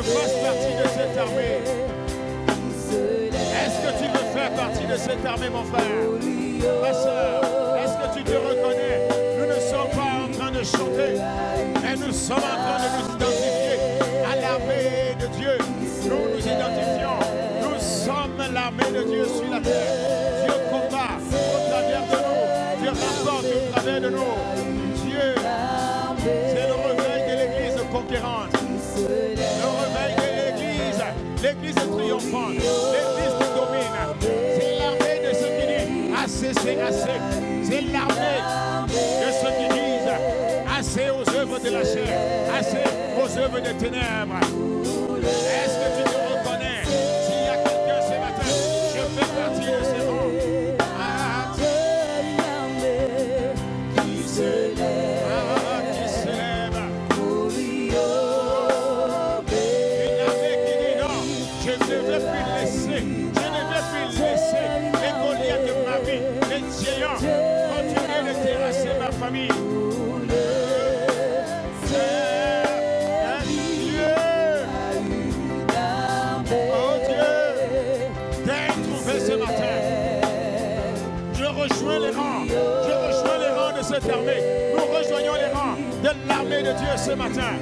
veux fasses partie de cette armée? Est-ce que tu veux faire partie de cette armée, mon frère? Ma soeur, est-ce que tu te reconnais? Nous ne sommes pas en train de chanter, mais nous sommes en train de nous identifier à l'armée de Dieu. Nous nous identifions. Nous sommes l'armée de Dieu sur la terre. Dieu combat au travers de nous. Dieu rapporte au travers de nous. Dieu, c'est le réveil de l'Église conquérante. Le réveil de l'Église. L'Église triomphante. L'Église qui domine. C'est l'armée de ceux qui disent assez, c'est assez. C'est l'armée de ceux qui disent assez aux œuvres de la chair. Assez aux œuvres des ténèbres. Est-ce que tu te reconnais? S'il y a quelqu'un ce matin, je fais partie de ces rangs. Qui se lève. Une armée qui dit non, je ne vais plus laisser. Je ne vais plus laisser les Goliaths de ma vie, les géants, continuer de terrasser ma famille. Je rejoins les rangs de cette armée. Nous rejoignons les rangs de l'armée de Dieu ce matin.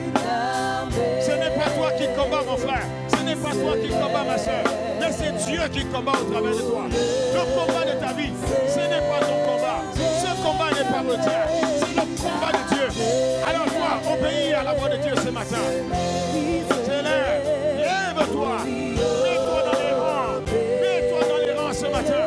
Ce n'est pas toi qui combats, mon frère. Ce n'est pas toi qui combats, ma soeur. Mais c'est Dieu qui combat au travers de toi. Le combat de ta vie, ce n'est pas ton combat. Ce combat n'est pas le tien. C'est le combat de Dieu. Alors toi, obéis à la voix de Dieu ce matin. Lève-toi. Mets-toi dans les rangs. Mets-toi dans les rangs ce matin.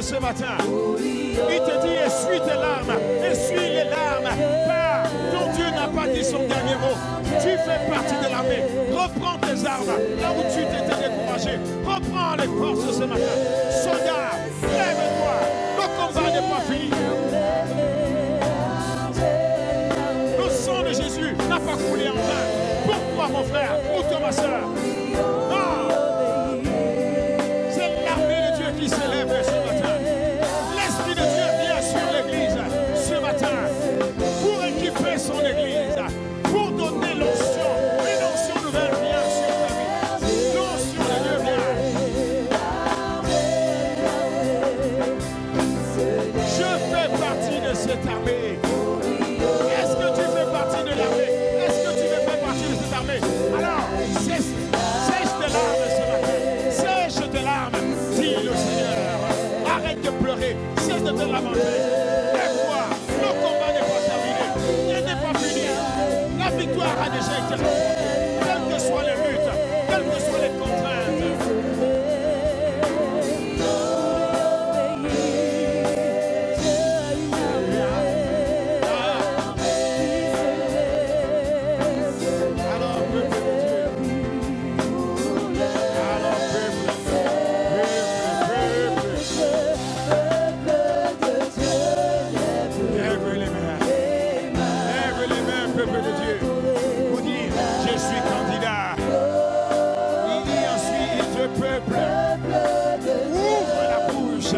Ce matin, il te dit essuie tes larmes, essuie les larmes, car ton Dieu n'a pas dit son dernier mot. Tu fais partie de l'armée. Reprends tes armes là où tu t'étais découragé. Reprends les forces ce matin. Soldat, lève-toi. Le combat n'est pas fini. Le sang de Jésus n'a pas coulé en vain. Pour toi, mon frère, pour toi, ma soeur. Non, c'est l'armée de Dieu qui s'élève ce matin. Son église, pour donner l'onction, une onction nouvelle vient sur ta vie. L'onction de Dieu vient. Je fais partie de cette armée. Est-ce que tu fais partie de l'armée? Est-ce que tu veux faire partie de cette armée? Alors, sèche tes larmes ce matin. Sèche tes larmes, dit le Seigneur. Arrête de pleurer, cesse de te lamenter. La victoire a déjà été remportée, quelles que soient les luttes, quelles que soient les contraintes. Alors, peuple de Dieu, alors, peuple, lève les mains. Lève les mains, peuple de Dieu. Vous dire, je suis candidat. Il dit ensuite, peuple, ouvre la bouche.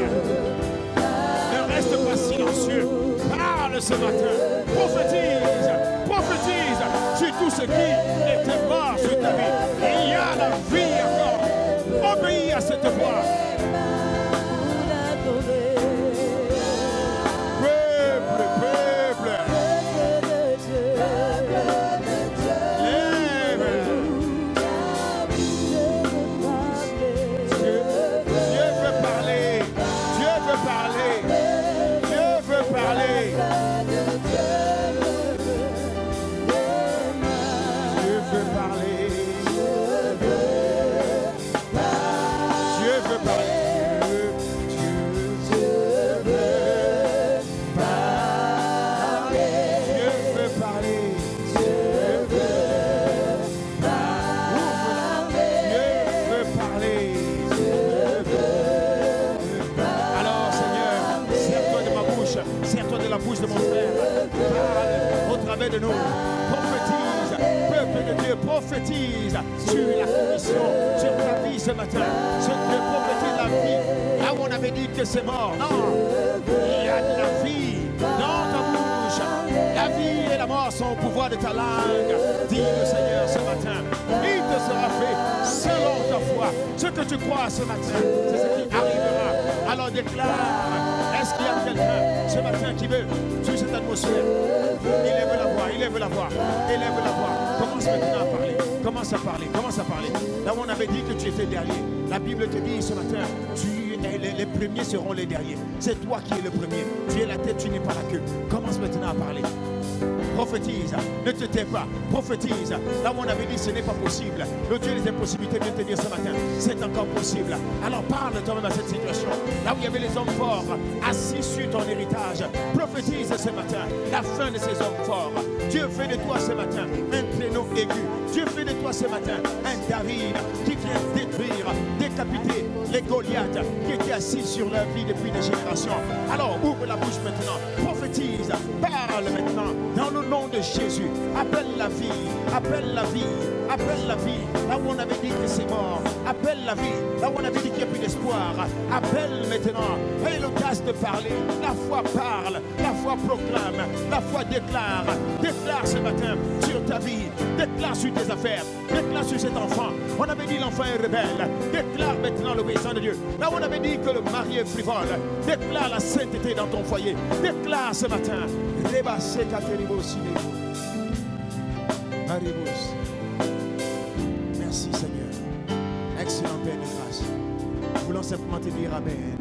Ne reste pas silencieux. Parle ce matin. Prophétise. Prophétise sur tout ce qui était mort sur ta vie. Et il y a la vie encore. Obéis à cette voix. de nous. Prophétise, peuple de Dieu, prophétise sur la commission, sur ta vie ce matin. Ce Dieu prophétise la vie. Là où on avait dit que c'est mort, non, il y a de la vie dans ta bouche. La vie et la mort sont au pouvoir de ta langue, dit le Seigneur ce matin. Il te sera fait selon ta foi. Ce que tu crois ce matin, c'est ce qui arrivera. Alors déclare, est-ce qu'il y a quelqu'un ce matin qui veut, sur cette atmosphère, élève la voix, élève la voix, élève la voix. Commence maintenant à parler, commence à parler, commence à parler. Là où on avait dit que tu étais dernier, la Bible te dit ce matin, les premiers seront les derniers. C'est toi qui es le premier. Tu es la tête, tu n'es pas la queue. Commence maintenant à parler. Prophétise, ne te tais pas, prophétise. Là où on avait dit ce n'est pas possible, le Dieu des impossibilités vient te dire ce matin, c'est encore possible. Alors parle toi-même à cette situation. Là où il y avait les hommes forts assis sur ton héritage, prophétise ce matin la fin de ces hommes forts. Dieu fait de toi ce matin un traîneau aigu. Dieu fait de toi ce matin un David qui vient détruire, décapiter les Goliaths qui étaient assis sur leur vie depuis des générations. Alors ouvre la bouche maintenant, prophétise, parle maintenant dans le nom de Jésus. Appelle la vie, appelle la vie, appelle la vie. Là où on avait dit que c'est mort, appelle la vie. Là où on avait dit qu'il n'y a plus d'espoir, appelle maintenant. Aie l'audace de parler. La foi parle, la foi proclame, la foi déclare. Déclare ce matin sur ta vie, déclare sur tes affaires, déclare sur cet enfant. On avait dit l'enfant est rebelle. Déclare maintenant l'obéissance de Dieu. Là où on avait dit que le mari est frivole, déclare la sainteté dans ton foyer. Déclare ce matin. Merci Seigneur. Excellent Père de grâce. Nous voulons simplement te dire Amen.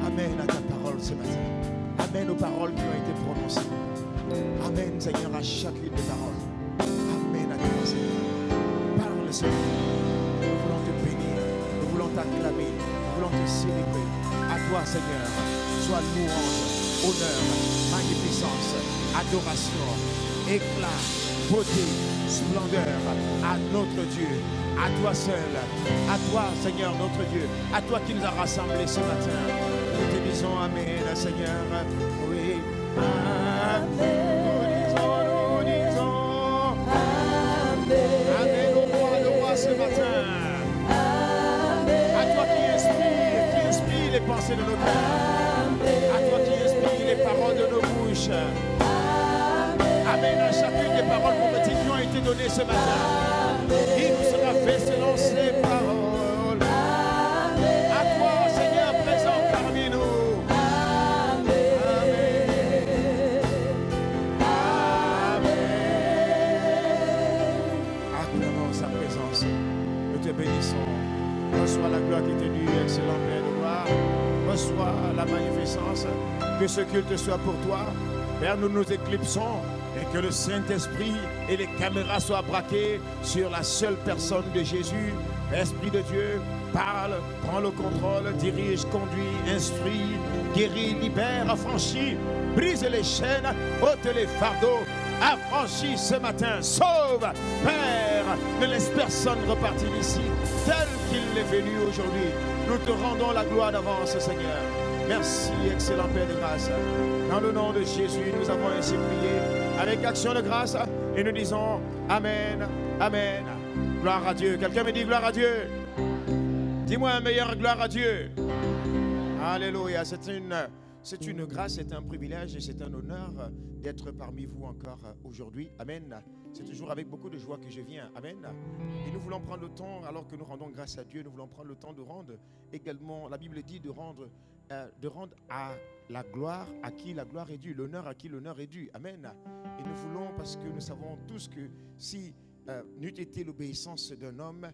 Amen à ta parole ce matin. Amen aux paroles qui ont été prononcées. Amen Seigneur à chacune des paroles. Amen à toi Seigneur. Parle Seigneur. Nous voulons te bénir. Nous voulons t'acclamer. Nous voulons te célébrer. À toi Seigneur. Sois louange, honneur, magnificence, adoration, éclat, beauté, splendeur à notre Dieu, à toi seul, à toi Seigneur notre Dieu, à toi qui nous as rassemblés ce matin. Nous te disons Amen Seigneur. Oui, Amen. Nous disons Amen. Amen au roi ce matin. À toi qui inspire les pensées de nos cœurs. À toi qui inspire les paroles de nos bouches. Amen à chacune des paroles prophétiques qui ont été données ce matin. Il nous sera fait selon ces paroles. À toi, Seigneur, présent parmi nous. Amen. Amen. Acclamons sa présence. Nous te bénissons. Reçois la gloire qui t'est due, excellent Père de gloire. Reçois la magnificence. Que ce culte soit pour toi. Père, nous nous éclipsons et que le Saint-Esprit et les caméras soient braquées sur la seule personne de Jésus. Esprit de Dieu, parle, prends le contrôle, dirige, conduit, instruit, guérit, libère, affranchit, brise les chaînes, ôte les fardeaux, affranchis ce matin, sauve, Père, ne laisse personne repartir d'ici tel qu'il est venu aujourd'hui. Nous te rendons la gloire d'avance, Seigneur. Merci, excellent Père de grâce. Dans le nom de Jésus, nous avons ainsi prié avec action de grâce et nous disons Amen, Amen. Gloire à Dieu. Quelqu'un me dit gloire à Dieu. Dis-moi un meilleur gloire à Dieu. Alléluia. C'est une grâce, c'est un privilège et c'est un honneur d'être parmi vous encore aujourd'hui. Amen. C'est toujours avec beaucoup de joie que je viens. Amen. Et nous voulons prendre le temps, alors que nous rendons grâce à Dieu, nous voulons prendre le temps de rendre également, la Bible dit de rendre à la gloire à qui la gloire est due, l'honneur à qui l'honneur est dû. Amen. Et nous voulons, parce que nous savons tous que si n'eût été l'obéissance d'un homme,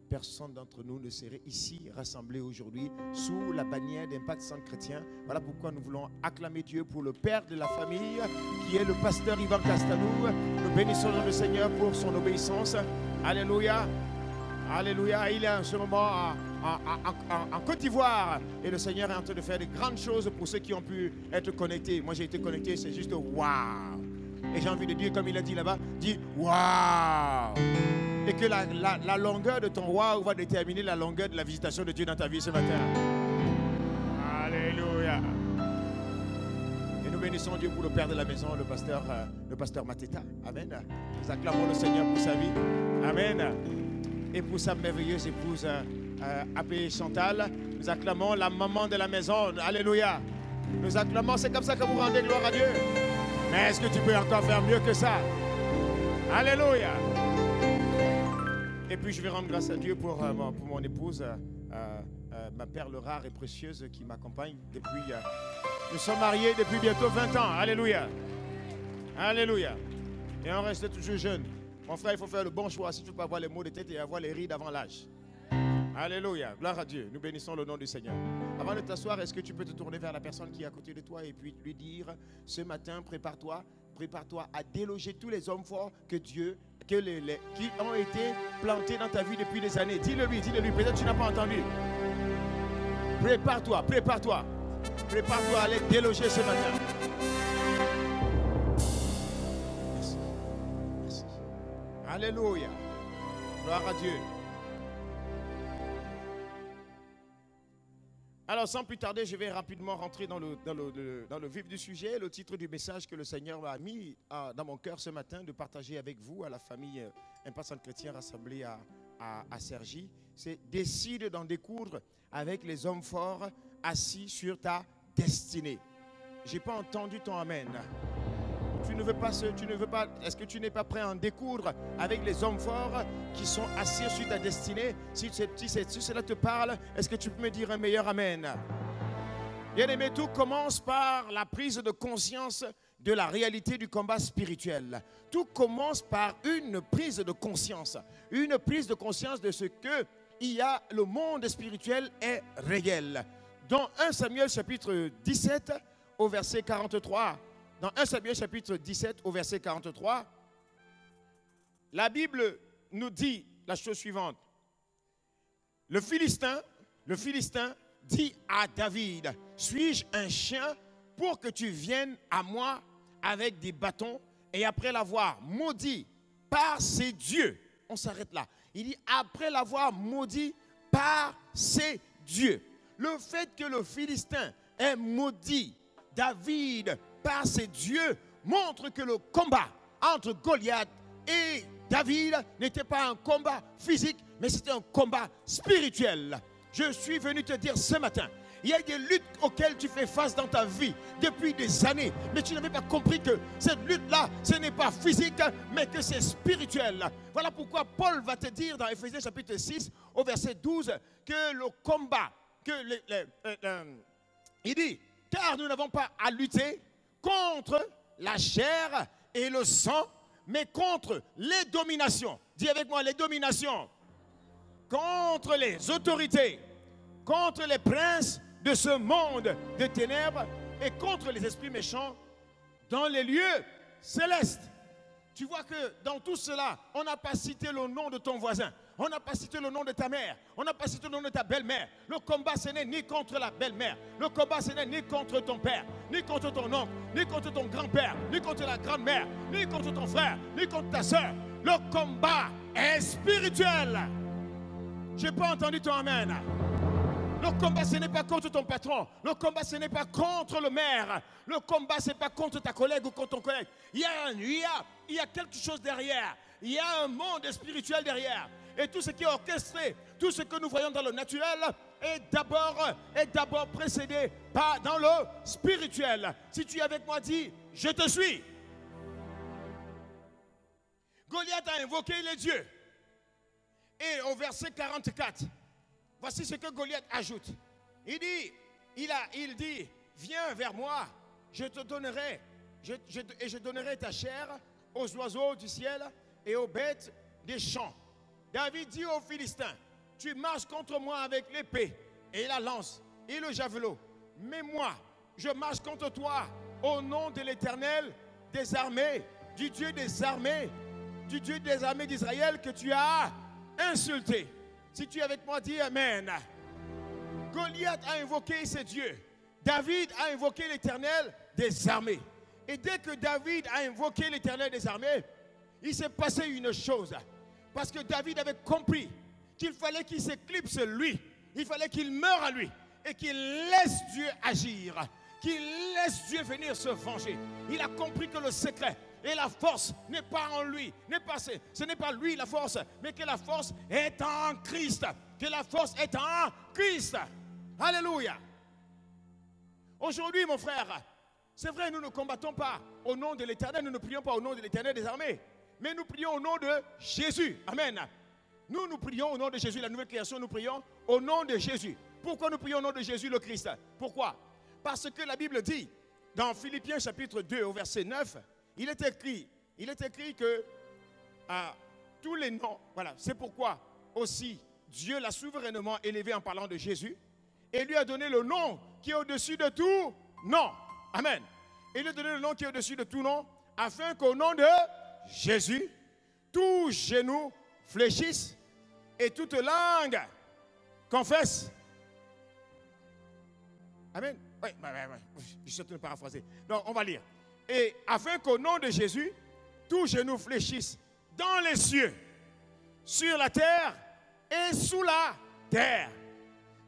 personne d'entre nous ne serait ici rassemblé aujourd'hui sous la bannière d'Impact Centre Chrétien. Voilà pourquoi nous voulons acclamer Dieu pour le père de la famille, qui est le pasteur Ivan Castanou. Nous bénissons le Seigneur pour son obéissance. Alléluia. Alléluia. Il est en ce moment en Côte d'Ivoire et le Seigneur est en train de faire de grandes choses pour ceux qui ont pu être connectés. Moi j'ai été connecté, c'est juste waouh. Et j'ai envie de dire, comme il a dit là-bas, dis waouh. Et que la longueur de ton waouh va déterminer la longueur de la visitation de Dieu dans ta vie ce matin. Alléluia. Et nous bénissons Dieu pour le père de la maison, le pasteur Mateta. Amen. Nous acclamons le Seigneur pour sa vie. Amen. Et pour sa merveilleuse épouse Abbé Chantal. Nous acclamons la maman de la maison. Alléluia. Nous acclamons, c'est comme ça que vous rendez gloire à Dieu. Mais est-ce que tu peux encore faire mieux que ça? Alléluia. Et puis je vais rendre grâce à Dieu pour mon épouse, ma perle rare et précieuse qui m'accompagne depuis... nous sommes mariés depuis bientôt 20 ans. Alléluia. Alléluia. Et on reste toujours jeune. Mon frère, il faut faire le bon choix si tu peux avoir les maux de tête et avoir les rides avant l'âge. Alléluia. Gloire à Dieu. Nous bénissons le nom du Seigneur. Avant de t'asseoir, est-ce que tu peux te tourner vers la personne qui est à côté de toi et puis lui dire, ce matin, prépare-toi à déloger tous les hommes forts que Dieu, qui ont été plantés dans ta vie depuis des années. Dis-le lui. Peut-être que tu n'as pas entendu. Prépare-toi à les déloger ce matin. Merci. Alléluia. Gloire à Dieu. Alors, sans plus tarder, je vais rapidement rentrer dans le vif du sujet. Le titre du message que le Seigneur m'a mis dans mon cœur ce matin de partager avec vous, à la famille Impact Chrétien rassemblée à Cergy, c'est « Décide d'en découdre avec les hommes forts assis sur ta destinée ». Je n'ai pas entendu ton amen. Tu ne veux pas, est-ce que tu n'es pas prêt à en découdre avec les hommes forts qui sont assis sur ta destinée? Si cela te parle, est-ce que tu peux me dire un meilleur amen? Bien-aimé, tout commence par la prise de conscience de la réalité du combat spirituel. Tout commence par une prise de conscience de ce que le monde spirituel est réel. Dans 1 Samuel chapitre 17 au verset 43, dans 1 Samuel chapitre 17 au verset 43, la Bible nous dit la chose suivante. Le Philistin dit à David, « Suis-je un chien pour que tu viennes à moi avec des bâtons ?» Et après l'avoir maudit par ses dieux, on s'arrête là. Il dit, après l'avoir maudit par ses dieux. Le fait que le Philistin ait maudit David par ses dieux montre que le combat entre Goliath et David n'était pas un combat physique, mais c'était un combat spirituel. Je suis venu te dire ce matin, il y a des luttes auxquelles tu fais face dans ta vie depuis des années, mais tu n'avais pas compris que cette lutte-là, ce n'est pas physique, mais que c'est spirituel. Voilà pourquoi Paul va te dire dans Éphésiens chapitre 6, au verset 12, que le combat, il dit, car nous n'avons pas à lutter contre la chair et le sang, mais contre les dominations. Dis avec moi, les dominations. Contre les autorités, contre les princes de ce monde de ténèbres et contre les esprits méchants dans les lieux célestes. Tu vois que dans tout cela, on n'a pas cité le nom de ton voisin. On n'a pas cité le nom de ta mère. On n'a pas cité le nom de ta belle-mère. Le combat, ce n'est ni contre la belle-mère. Le combat, ce n'est ni contre ton père, ni contre ton oncle, ni contre ton grand-père, ni contre la grand-mère, ni contre ton frère, ni contre ta soeur. Le combat est spirituel. Je n'ai pas entendu ton amen. Le combat, ce n'est pas contre ton patron. Le combat, ce n'est pas contre le maire. Le combat, ce n'est pas contre ta collègue ou contre ton collègue. Il y a quelque chose derrière. Il y a un monde spirituel derrière. Et tout ce qui est orchestré, tout ce que nous voyons dans le naturel est d'abord précédé par dans le spirituel. Si tu es avec moi, dis, je te suis. Goliath a invoqué les dieux. Et au verset 44, voici ce que Goliath ajoute. Il dit, viens vers moi, je te donnerai, et je donnerai ta chair aux oiseaux du ciel et aux bêtes des champs. David dit aux Philistins, tu marches contre moi avec l'épée et la lance et le javelot. Mais moi, je marche contre toi au nom de l'Éternel des armées, du Dieu des armées d'Israël que tu as insulté. Si tu es avec moi, dis Amen. Goliath a invoqué ses dieux. David a invoqué l'Éternel des armées. Et dès que David a invoqué l'Éternel des armées, il s'est passé une chose. Parce que David avait compris qu'il fallait qu'il s'éclipse lui. Il fallait qu'il meure à lui et qu'il laisse Dieu agir. qu'il laisse Dieu venir se venger. Il a compris que le secret et la force n'est pas en lui, ce n'est pas lui la force, mais que la force est en Christ. Que la force est en Christ. Alléluia. Aujourd'hui, mon frère, c'est vrai, nous ne combattons pas au nom de l'Éternel, nous ne prions pas au nom de l'Éternel des armées, mais nous prions au nom de Jésus. Amen. Nous prions au nom de Jésus, la nouvelle création, nous prions au nom de Jésus. Pourquoi nous prions au nom de Jésus le Christ? Pourquoi? Parce que la Bible dit, dans Philippiens chapitre 2 au verset 9, il est écrit que tous les noms, voilà, c'est pourquoi aussi Dieu l'a souverainement élevé en parlant de Jésus et lui a donné le nom qui est au-dessus de tout nom. Amen. Il lui a donné le nom qui est au-dessus de tout nom, afin qu'au nom de Jésus, tout genou fléchisse et toute langue confesse. Amen. Oui, je suis en train de paraphraser. Non, on va lire. Et afin qu'au nom de Jésus, tout genou fléchisse dans les cieux, sur la terre et sous la terre.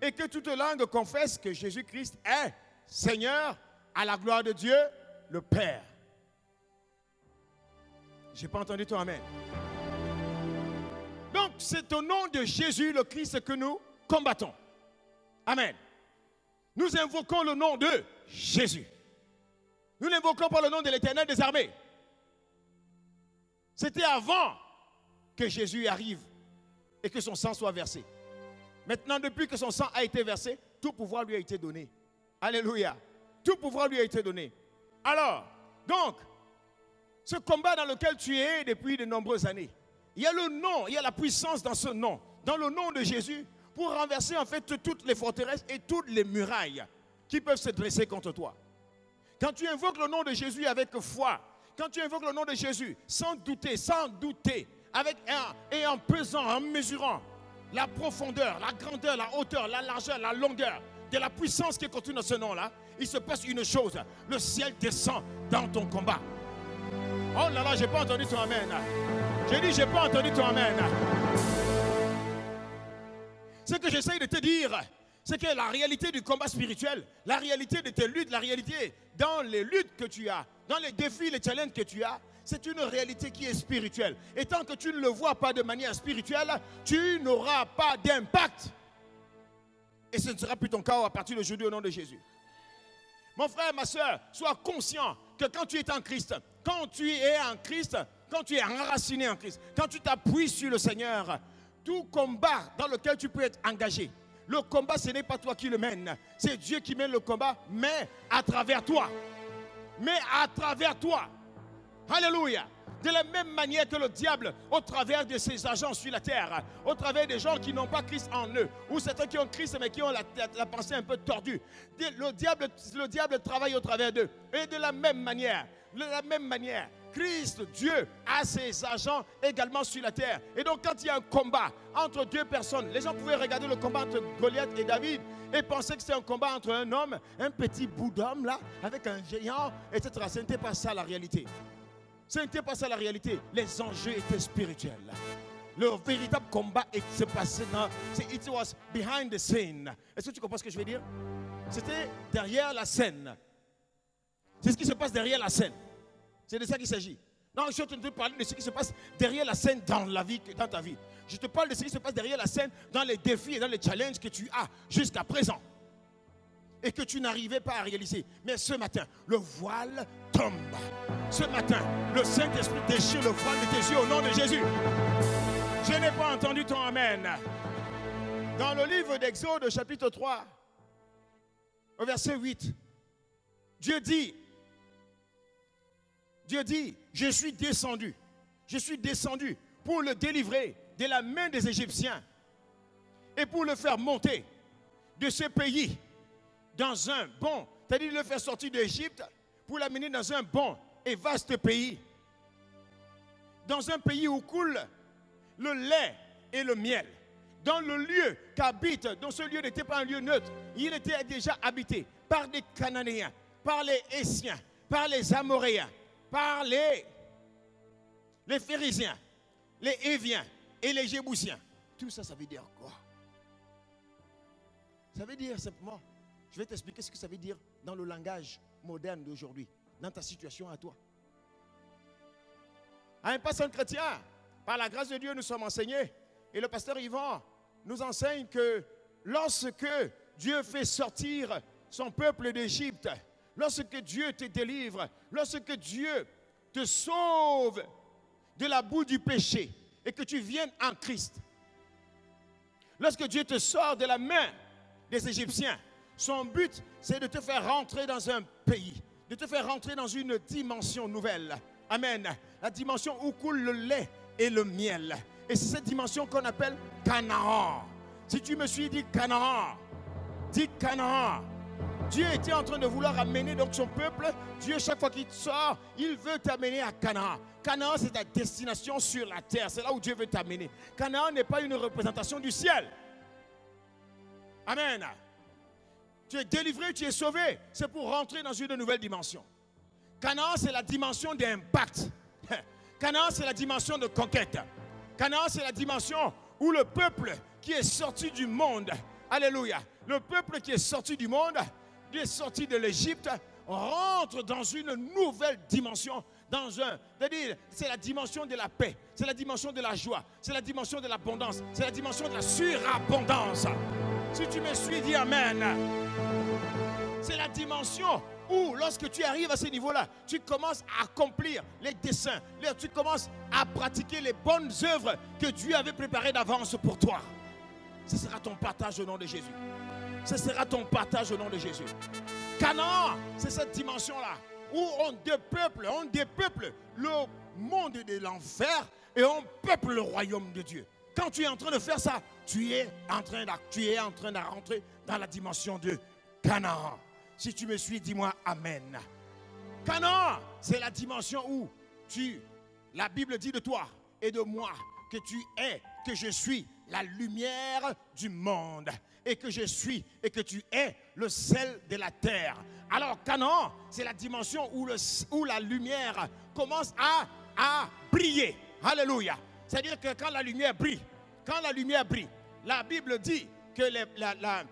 Et que toute langue confesse que Jésus-Christ est Seigneur, à la gloire de Dieu, le Père. Je n'ai pas entendu ton amen. Donc, c'est au nom de Jésus, le Christ, que nous combattons. Amen. Nous invoquons le nom de Jésus. Nous n'invoquons pas le nom de l'Éternel des armées. C'était avant que Jésus arrive et que son sang soit versé. Maintenant, depuis que son sang a été versé, tout pouvoir lui a été donné. Alléluia. Tout pouvoir lui a été donné. Alors, donc, ce combat dans lequel tu es depuis de nombreuses années, il y a le nom, il y a la puissance dans ce nom, dans le nom de Jésus, pour renverser en fait toutes les forteresses et toutes les murailles qui peuvent se dresser contre toi. Quand tu invoques le nom de Jésus avec foi, quand tu invoques le nom de Jésus sans douter, et en pesant, en mesurant la profondeur, la grandeur, la hauteur, la largeur, la longueur de la puissance qui est contenue dans ce nom-là, il se passe une chose, le ciel descend dans ton combat. Oh là là, j'ai pas entendu ton amen. J'ai dit, j'ai pas entendu ton amen. Ce que j'essaye de te dire, c'est que la réalité du combat spirituel, la réalité de tes luttes, la réalité dans les luttes que tu as, dans les défis, les challenges que tu as, c'est une réalité qui est spirituelle. Et tant que tu ne le vois pas de manière spirituelle, tu n'auras pas d'impact. Et ce ne sera plus ton cas à partir d'aujourd'hui au nom de Jésus. Mon frère, ma soeur, sois conscient que quand tu es en Christ, quand tu es en Christ, quand tu es enraciné en Christ, quand tu t'appuies sur le Seigneur, tout combat dans lequel tu peux être engagé, le combat, ce n'est pas toi qui le mène, c'est Dieu qui mène le combat, mais à travers toi. Mais à travers toi. Alléluia. De la même manière que le diable, au travers de ses agents sur la terre, au travers des gens qui n'ont pas Christ en eux, ou certains qui ont Christ mais qui ont la pensée un peu tordue, le diable travaille au travers d'eux. Et de la même manière, Christ, Dieu, a ses agents également sur la terre. Et donc quand il y a un combat entre deux personnes, les gens pouvaient regarder le combat entre Goliath et David et penser que c'est un combat entre un homme, un petit bout d'homme là, avec un géant, etc. Ce n'était pas ça la réalité. Ce n'était pas ça la réalité. Les enjeux étaient spirituels. Le véritable combat se passait dans... It was behind the scene. Est-ce que tu comprends ce que je veux dire? C'était derrière la scène. C'est ce qui se passe derrière la scène. C'est de ça qu'il s'agit. Non, je suis en train de te parler de ce qui se passe derrière la scène dans la vie, dans ta vie. Je te parle de ce qui se passe derrière la scène dans les défis et dans les challenges que tu as jusqu'à présent. Et que tu n'arrivais pas à réaliser. Mais ce matin, le voile tombe. Ce matin, le Saint-Esprit déchire le voile de tes yeux au nom de Jésus. Je n'ai pas entendu ton amen. Dans le livre d'Exode, chapitre 3, au verset 8, Dieu dit, je suis descendu pour le délivrer de la main des Égyptiens et pour le faire monter de ce pays dans un bon, c'est-à-dire le faire sortir d'Égypte pour l'amener dans un bon et vaste pays, dans un pays où coule le lait et le miel, dans le lieu qu'habite, dont ce lieu n'était pas un lieu neutre, il était déjà habité par des Cananéens, par les Hétiens, par les Amoréens, par les Phérésiens, les Héviens et les Jébusiens. Tout ça, ça veut dire quoi? Ça veut dire simplement, Je vais t'expliquer ce que ça veut dire dans le langage moderne d'aujourd'hui, dans ta situation à toi. À un pasteur chrétien, par la grâce de Dieu, nous sommes enseignés. Et le pasteur Yvan nous enseigne que lorsque Dieu fait sortir son peuple d'Égypte, lorsque Dieu te délivre, lorsque Dieu te sauve de la boue du péché et que tu viennes en Christ, lorsque Dieu te sort de la main des Égyptiens, son but, c'est de te faire rentrer dans un pays, de te faire rentrer dans une dimension nouvelle. Amen. La dimension où coule le lait et le miel. Et c'est cette dimension qu'on appelle Canaan. Si tu me suis, dis Canaan. Dis Canaan. Dieu était en train de vouloir amener donc son peuple. Dieu, chaque fois qu'il sort, il veut t'amener à Canaan. Canaan, c'est ta destination sur la terre. C'est là où Dieu veut t'amener. Canaan n'est pas une représentation du ciel. Amen. Tu es délivré, tu es sauvé. C'est pour rentrer dans une nouvelle dimension. Canaan, c'est la dimension d'impact. Canaan, c'est la dimension de conquête. Canaan, c'est la dimension où le peuple qui est sorti du monde, alléluia, le peuple qui est sorti du monde, qui est sorti de l'Égypte, rentre dans une nouvelle dimension. C'est la dimension de la paix, c'est la dimension de la joie, c'est la dimension de l'abondance, c'est la dimension de la surabondance. Si tu me suis, dis Amen. C'est la dimension où, lorsque tu arrives à ce niveau-là, tu commences à accomplir les desseins, tu commences à pratiquer les bonnes œuvres que Dieu avait préparées d'avance pour toi. Ce sera ton partage au nom de Jésus. Ce sera ton partage au nom de Jésus. Canaan, c'est cette dimension-là où on dépeuple le monde de l'enfer et on peuple le royaume de Dieu. Quand tu es en train de faire ça, tu es en train de rentrer dans la dimension de Canaan. Si tu me suis, dis-moi Amen. Canaan, c'est la dimension où la Bible dit de toi et de moi que tu es, que je suis la lumière du monde et que je suis et que tu es le sel de la terre. Alors Canaan, c'est la dimension où la lumière commence à briller. Alléluia. C'est-à-dire que quand la lumière brille, la Bible dit que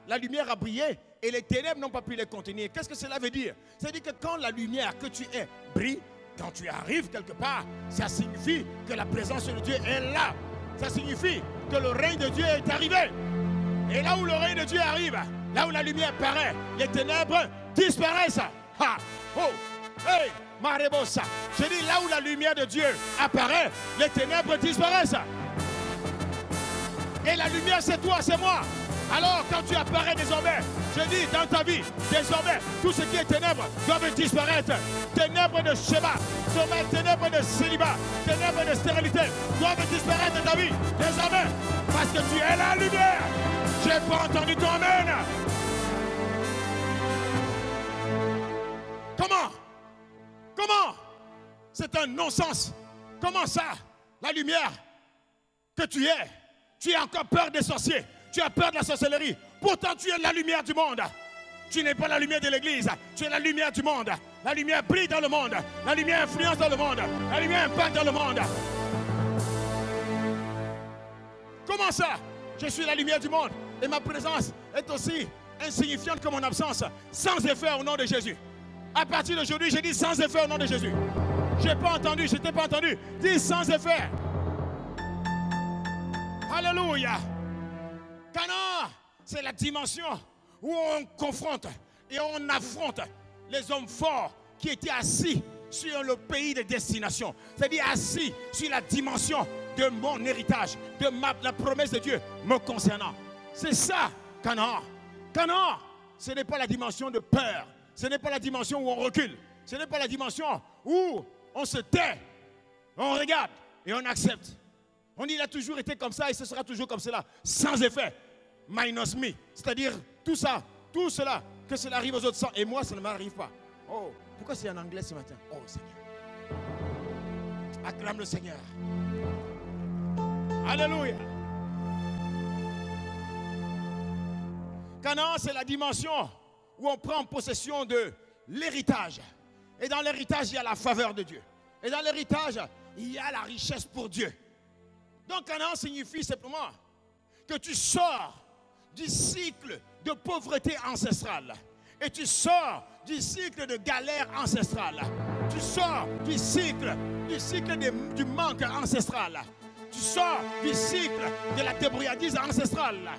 la lumière a brillé et les ténèbres n'ont pas pu les contenir. Qu'est-ce que cela veut dire? C'est-à-dire que quand la lumière que tu es brille, quand tu arrives quelque part, ça signifie que la présence de Dieu est là. Ça signifie que le règne de Dieu est arrivé. Et là où le règne de Dieu arrive, là où la lumière paraît, les ténèbres disparaissent. Ha! Oh! Hey! Marebosa! Je dis là où la lumière de Dieu apparaît, les ténèbres disparaissent. Et la lumière, c'est toi, c'est moi. Alors, quand tu apparais désormais, je dis dans ta vie, désormais, tout ce qui est ténèbres doivent disparaître. Ténèbres de schéma, ténèbres de célibat, ténèbres de stérilité doivent disparaître de ta vie, désormais, parce que tu es la lumière. J'ai pas entendu ton amen. Comment? C'est un non-sens. Comment ça? La lumière que tu as encore peur des sorciers. Tu as peur de la sorcellerie. Pourtant, tu es la lumière du monde. Tu n'es pas la lumière de l'église. Tu es la lumière du monde. La lumière brille dans le monde. La lumière influence dans le monde. La lumière impacte dans le monde. Comment ça? Je suis la lumière du monde. Et ma présence est aussi insignifiante que mon absence. Sans effet au nom de Jésus. À partir d'aujourd'hui, j'ai dit sans effet au nom de Jésus. Je n'ai pas entendu, je t'ai pas entendu. Dis sans effet. Alléluia. Canaan, c'est la dimension où on confronte et on affronte les hommes forts qui étaient assis sur le pays de destination. C'est-à-dire assis sur la dimension de mon héritage, de la promesse de Dieu me concernant. C'est ça, Canaan. Canaan, ce n'est pas la dimension de peur. Ce n'est pas la dimension où on recule. Ce n'est pas la dimension où on se tait, on regarde et on accepte. On dit il a toujours été comme ça et ce sera toujours comme cela, sans effet. Minus me, c'est-à-dire tout ça, tout cela, que cela arrive aux autres sans. Et moi, ça ne m'arrive pas. Oh, pourquoi c'est en anglais ce matin? Oh Seigneur. Acclame le Seigneur. Alléluia. Canaan, c'est la dimension où on prend possession de l'héritage. Et dans l'héritage, il y a la faveur de Dieu. Et dans l'héritage, il y a la richesse pour Dieu. Donc Canaan signifie simplement que tu sors du cycle de pauvreté ancestrale. Et tu sors du cycle de galère ancestrale. Tu sors du cycle du manque ancestral. Tu sors du cycle de la débrouillardise ancestrale.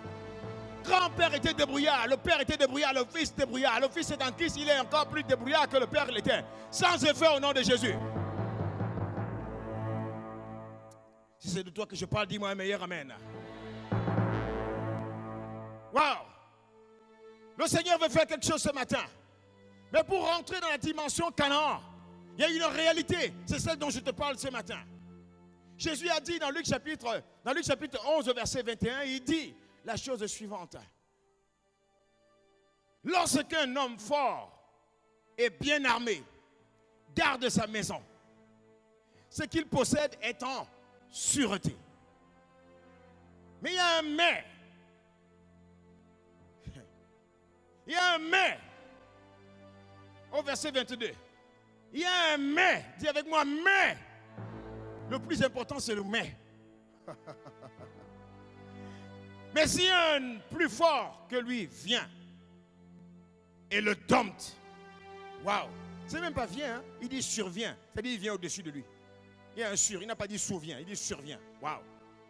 Grand-père était débrouillard, le père était débrouillard, le fils débrouillard. Le fils est en Christ, il est encore plus débrouillard que le père l'était. Sans effet au nom de Jésus. Si c'est de toi que je parle, dis-moi un meilleur amen. Wow! Le Seigneur veut faire quelque chose ce matin. Mais pour rentrer dans la dimension Canaan, il y a une réalité. C'est celle dont je te parle ce matin. Jésus a dit dans Luc chapitre 11, verset 21, il dit la chose suivante. Lorsqu'un homme fort et bien armé garde sa maison, ce qu'il possède est en sûreté. Mais il y a un mais. Il y a un mais. Au verset 22. Il y a un mais. Dis avec moi, mais. Le plus important, c'est le mais. Mais si un plus fort que lui vient et le dompte, waouh, c'est même pas vient, hein? Il dit survient, c'est-à-dire il vient au-dessus de lui. Il y a un sur, il n'a pas dit souvient, il dit survient. Waouh,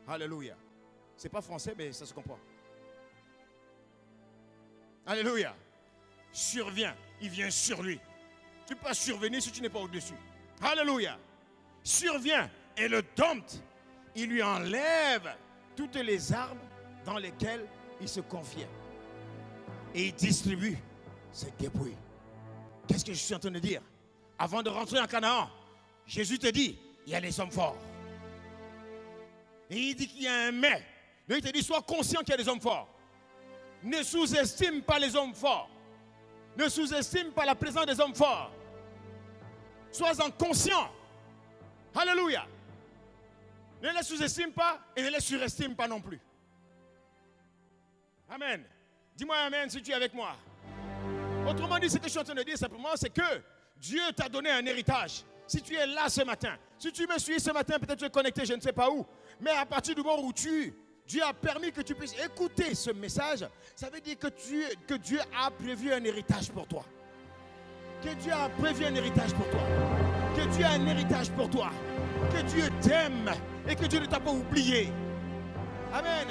alléluia. C'est pas français, mais ça se comprend. Alléluia. Survient, il vient sur lui. Tu ne peux pas survenir si tu n'es pas au-dessus. Alléluia. Survient et le dompte, il lui enlève toutes les armes dans lesquelles il se confiait. Et il distribue ses dépouilles. Qu'est-ce que je suis en train de dire? Avant de rentrer en Canaan, Jésus te dit, il y a les hommes forts. Et il dit qu'il y a un mais. Donc il te dit, sois conscient qu'il y a des hommes forts. Ne sous-estime pas les hommes forts. Ne sous-estime pas la présence des hommes forts. Sois-en conscient. Alléluia. Ne les sous-estime pas et ne les surestime pas non plus. Amen. Dis-moi amen si tu es avec moi. Autrement dit, ce que je suis en train de dire simplement, c'est que Dieu t'a donné un héritage. Si tu es là ce matin, si tu me suis ce matin, peut-être tu es connecté, je ne sais pas où. Mais à partir du moment où Dieu a permis que tu puisses écouter ce message, ça veut dire que Dieu a prévu un héritage pour toi. Que Dieu a prévu un héritage pour toi. Que Dieu a un héritage pour toi. Que Dieu t'aime et que Dieu ne t'a pas oublié. Amen.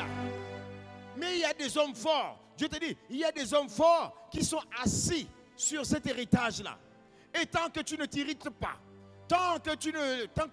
Mais il y a des hommes forts. Dieu te dit, il y a des hommes forts qui sont assis sur cet héritage-là. Et tant que tu ne t'irrites pas, tant que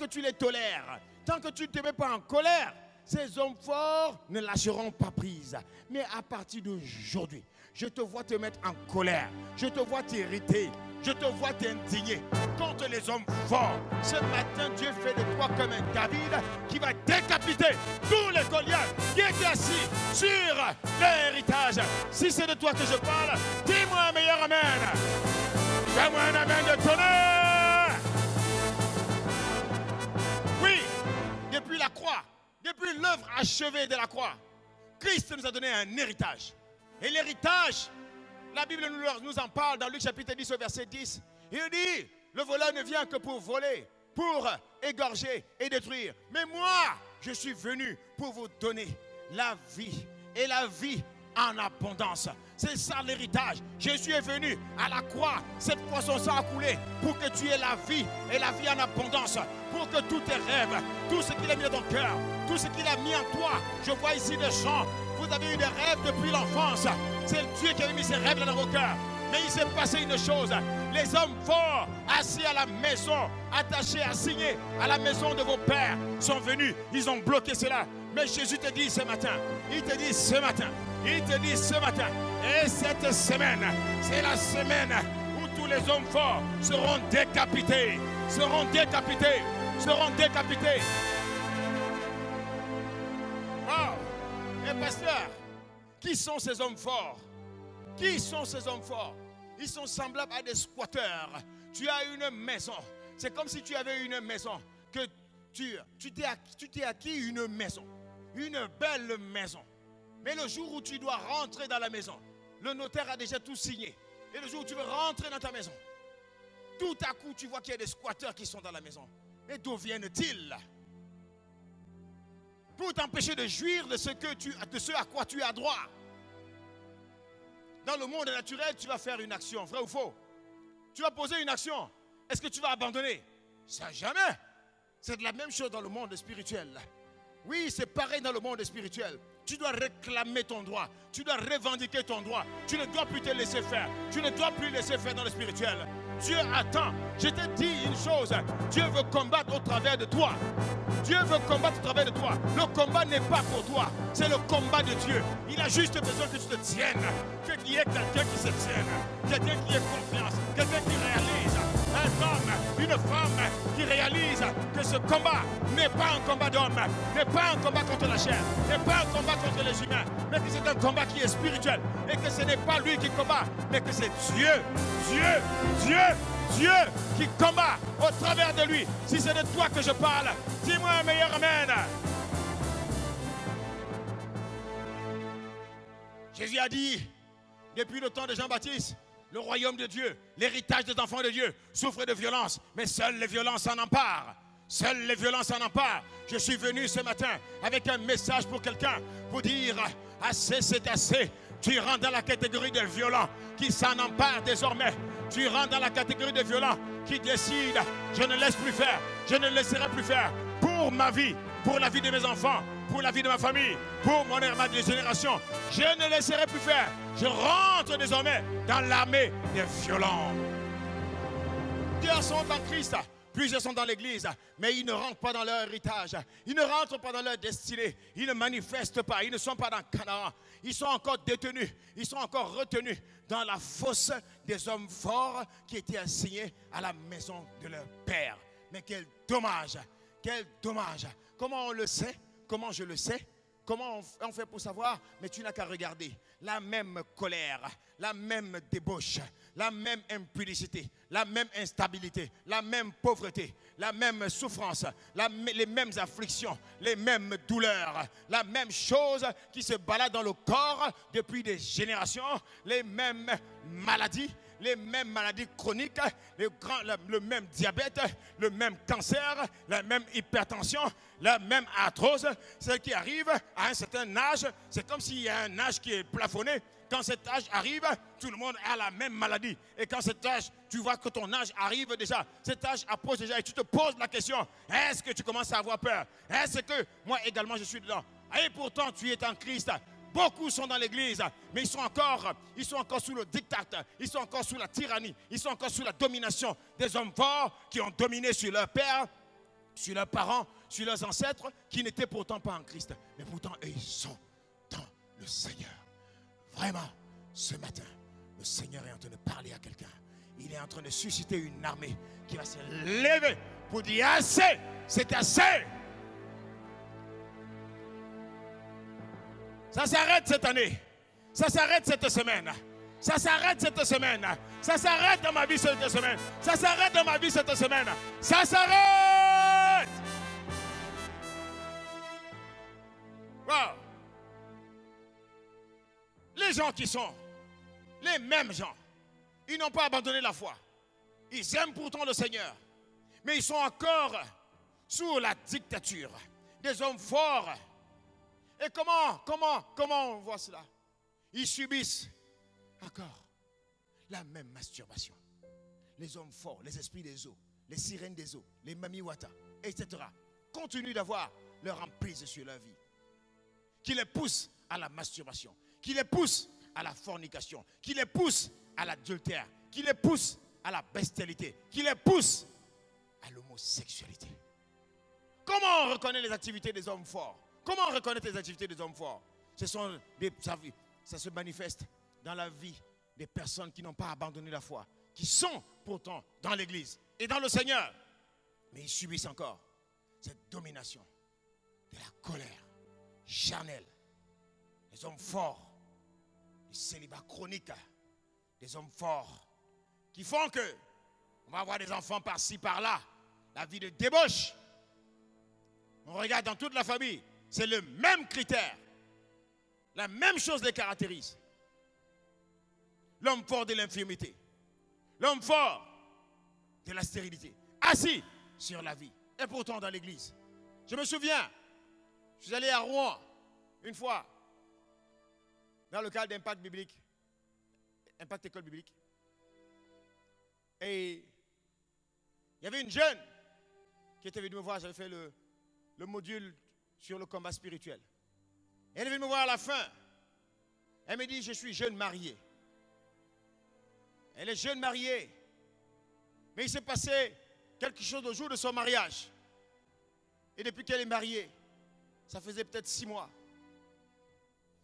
tu les tolères, tant que tu ne te mets pas en colère, ces hommes forts ne lâcheront pas prise. Mais à partir d'aujourd'hui, je te vois te mettre en colère. Je te vois t'irriter. Je te vois t'indigner contre les hommes forts. Ce matin, Dieu fait de toi comme un David qui va décapiter tous les Goliaths qui étaient assis sur l'héritage. Si c'est de toi que je parle, dis-moi un meilleur amen. Dis-moi un amen de tonnerre. Oui, depuis la croix, depuis l'œuvre achevée de la croix, Christ nous a donné un héritage. Et l'héritage, la Bible nous en parle dans Luc chapitre 10 au verset 10. Il dit, le voleur ne vient que pour voler, pour égorger et détruire. Mais moi, je suis venu pour vous donner la vie et la vie en abondance. C'est ça l'héritage. Jésus est venu à la croix. Cette fois son sang a coulé pour que tu aies la vie et la vie en abondance. Pour que tous tes rêves, tout ce qu'il a mis dans ton cœur, tout ce qu'il a mis en toi. Je vois ici des gens. Vous avez eu des rêves depuis l'enfance. C'est Dieu qui a mis ces rêves dans vos cœurs. Mais il s'est passé une chose. Les hommes forts, assis à la maison, attachés, assignés à la maison de vos pères, sont venus. Ils ont bloqué cela. Mais Jésus te dit ce matin, il te dit ce matin, il te dit ce matin, et cette semaine, c'est la semaine où tous les hommes forts seront décapités, seront décapités, seront décapités. Oh, et pasteur, qui sont ces hommes forts? Qui sont ces hommes forts? Ils sont semblables à des squatteurs. Tu as une maison. C'est comme si tu avais une maison, que tu t'es acquis une maison. Une belle maison. Mais le jour où tu dois rentrer dans la maison, le notaire a déjà tout signé. Et le jour où tu veux rentrer dans ta maison, tout à coup tu vois qu'il y a des squatteurs qui sont dans la maison. Et d'où viennent-ils? Pour t'empêcher de jouir de ce à quoi tu as droit. Dans le monde naturel, tu vas faire une action, vrai ou faux? Tu vas poser une action. Est-ce que tu vas abandonner? Ça, jamais. C'est de la même chose dans le monde spirituel. Oui, c'est pareil dans le monde spirituel. Tu dois réclamer ton droit. Tu dois revendiquer ton droit. Tu ne dois plus te laisser faire. Tu ne dois plus laisser faire dans le spirituel. Dieu attend. Je te dis une chose. Dieu veut combattre au travers de toi. Dieu veut combattre au travers de toi. Le combat n'est pas pour toi. C'est le combat de Dieu. Il a juste besoin que tu te tiennes. Qu'il y ait quelqu'un qui se tienne. Quelqu'un qui ait confiance. Quelqu'un qui réalise. Un homme, une femme qui réalise que ce combat n'est pas un combat d'homme, n'est pas un combat contre la chair, n'est pas un combat contre les humains, mais que c'est un combat qui est spirituel et que ce n'est pas lui qui combat, mais que c'est Dieu qui combat au travers de lui. Si c'est de toi que je parle, dis-moi un meilleur amen. Jésus a dit, depuis le temps de Jean-Baptiste, le royaume de Dieu, l'héritage des enfants de Dieu souffre de violence, mais seules les violences en emparent. Seules les violences en emparent. Je suis venu ce matin avec un message pour quelqu'un, pour dire, assez c'est assez. Tu rentres dans la catégorie des violents qui s'en emparent désormais. Tu rentres dans la catégorie des violents qui décident, je ne laisse plus faire, je ne laisserai plus faire pour ma vie, pour la vie de mes enfants, pour la vie de ma famille, pour ma génération. Je ne laisserai plus faire. Je rentre désormais dans l'armée des violents. Plusieurs sont en Christ, plusieurs sont dans l'église, mais ils ne rentrent pas dans leur héritage. Ils ne rentrent pas dans leur destinée. Ils ne manifestent pas. Ils ne sont pas dans Canaan. Ils sont encore détenus. Ils sont encore retenus dans la fosse des hommes forts qui étaient assignés à la maison de leur père. Mais quel dommage! Quel dommage! Comment on le sait? Comment je le sais? Comment on fait pour savoir? Mais tu n'as qu'à regarder. La même colère, la même débauche, la même impudicité, la même instabilité, la même pauvreté, la même souffrance, les mêmes afflictions, les mêmes douleurs, la même chose qui se balade dans le corps depuis des générations, les mêmes maladies. Les mêmes maladies chroniques, le même diabète, le même cancer, la même hypertension, la même arthrose, celle qui arrive à un certain âge, c'est comme s'il y a un âge qui est plafonné. Quand cet âge arrive, tout le monde a la même maladie. Et quand cet âge, tu vois que ton âge arrive déjà, cet âge approche déjà et tu te poses la question, est-ce que tu commences à avoir peur? Est-ce que moi également je suis dedans? Et pourtant tu es en Christ. Beaucoup sont dans l'église, mais ils sont encore sous le diktat, ils sont encore sous la tyrannie, ils sont encore sous la domination des hommes forts qui ont dominé sur leurs pères, sur leurs parents, sur leurs ancêtres, qui n'étaient pourtant pas en Christ. Mais pourtant, eux, ils sont dans le Seigneur. Vraiment, ce matin, le Seigneur est en train de parler à quelqu'un. Il est en train de susciter une armée qui va se lever pour dire assez, c'est assez. Ça s'arrête cette année. Ça s'arrête cette semaine. Ça s'arrête cette semaine. Ça s'arrête dans ma vie cette semaine. Ça s'arrête dans ma vie cette semaine. Ça s'arrête. Wow. Les gens qui sont les mêmes gens, ils n'ont pas abandonné la foi. Ils aiment pourtant le Seigneur. Mais ils sont encore sous la dictature des hommes forts. Et comment on voit cela? Ils subissent encore la même masturbation. Les hommes forts, les esprits des eaux, les sirènes des eaux, les mamiwata, etc. continuent d'avoir leur emprise sur leur vie. Qui les poussent à la masturbation, qui les poussent à la fornication, qui les poussent à l'adultère, qui les poussent à la bestialité, qui les poussent à l'homosexualité. Comment on reconnaît les activités des hommes forts? Comment reconnaître les activités des hommes forts? Ça se manifeste dans la vie des personnes qui n'ont pas abandonné la foi, qui sont pourtant dans l'église et dans le Seigneur, mais ils subissent encore cette domination de la colère charnelle. Les hommes forts, du célibat chronique, des hommes forts qui font que on va avoir des enfants par-ci, par-là, la vie de débauche. On regarde dans toute la famille. C'est le même critère. La même chose les caractérise. L'homme fort de l'infirmité. L'homme fort de la stérilité. Assis sur la vie. Et pourtant dans l'église. Je me souviens, je suis allé à Rouen une fois, dans le cadre d'Impact Biblique. Impact École Biblique. Et il y avait une jeune qui était venue me voir. J'avais fait le module sur le combat spirituel. Et elle est venue me voir à la fin. Elle me dit, je suis jeune mariée. Elle est jeune mariée. Mais il s'est passé quelque chose au jour de son mariage. Et depuis qu'elle est mariée, ça faisait peut-être 6 mois.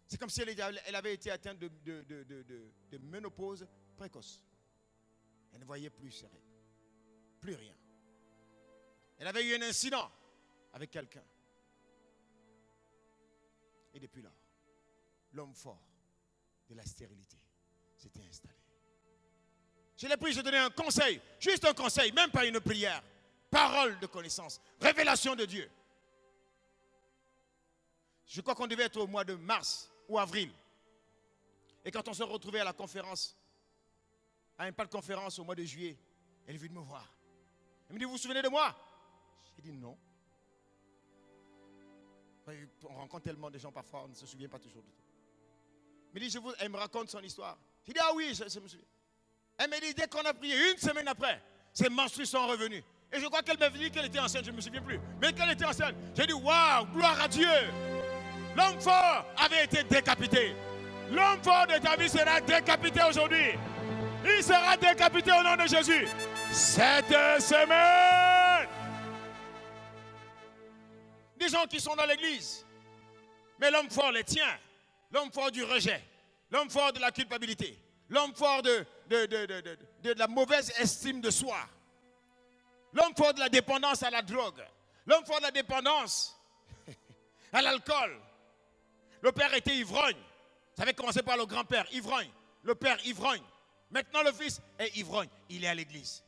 C'est comme si elle avait été atteinte de ménopause précoce. Elle ne voyait plus ses règles. Plus rien. Elle avait eu un incident avec quelqu'un. Et depuis là, l'homme fort de la stérilité s'était installé. Je l'ai pris, je donnais un conseil, juste un conseil, même pas une prière. Parole de connaissance, révélation de Dieu. Je crois qu'on devait être au mois de mars ou avril. Et quand on se retrouvait à la conférence, à une conférence au mois de juillet, elle est venue me voir. Elle me dit, vous vous souvenez de moi? J'ai dit non. On rencontre tellement de gens parfois, on ne se souvient pas toujours de tout. Elle me raconte son histoire. J'ai dit, ah oui, je me souviens. Elle me dit, dès qu'on a prié, une semaine après, ses menstrues sont revenues. Et je crois qu'elle m'avait dit qu'elle était enceinte, je ne me souviens plus. Mais qu'elle était enceinte, j'ai dit, waouh, gloire à Dieu. L'homme fort avait été décapité. L'homme fort de ta vie sera décapité aujourd'hui. Il sera décapité au nom de Jésus. Cette semaine. Des gens qui sont dans l'église. Mais l'homme fort les tient. L'homme fort du rejet. L'homme fort de la culpabilité. L'homme fort de la mauvaise estime de soi. L'homme fort de la dépendance à la drogue. L'homme fort de la dépendance à l'alcool. Le père était ivrogne. Ça avait commencé par le grand-père, ivrogne. Le père, ivrogne. Maintenant, le fils est ivrogne. Il est à l'église.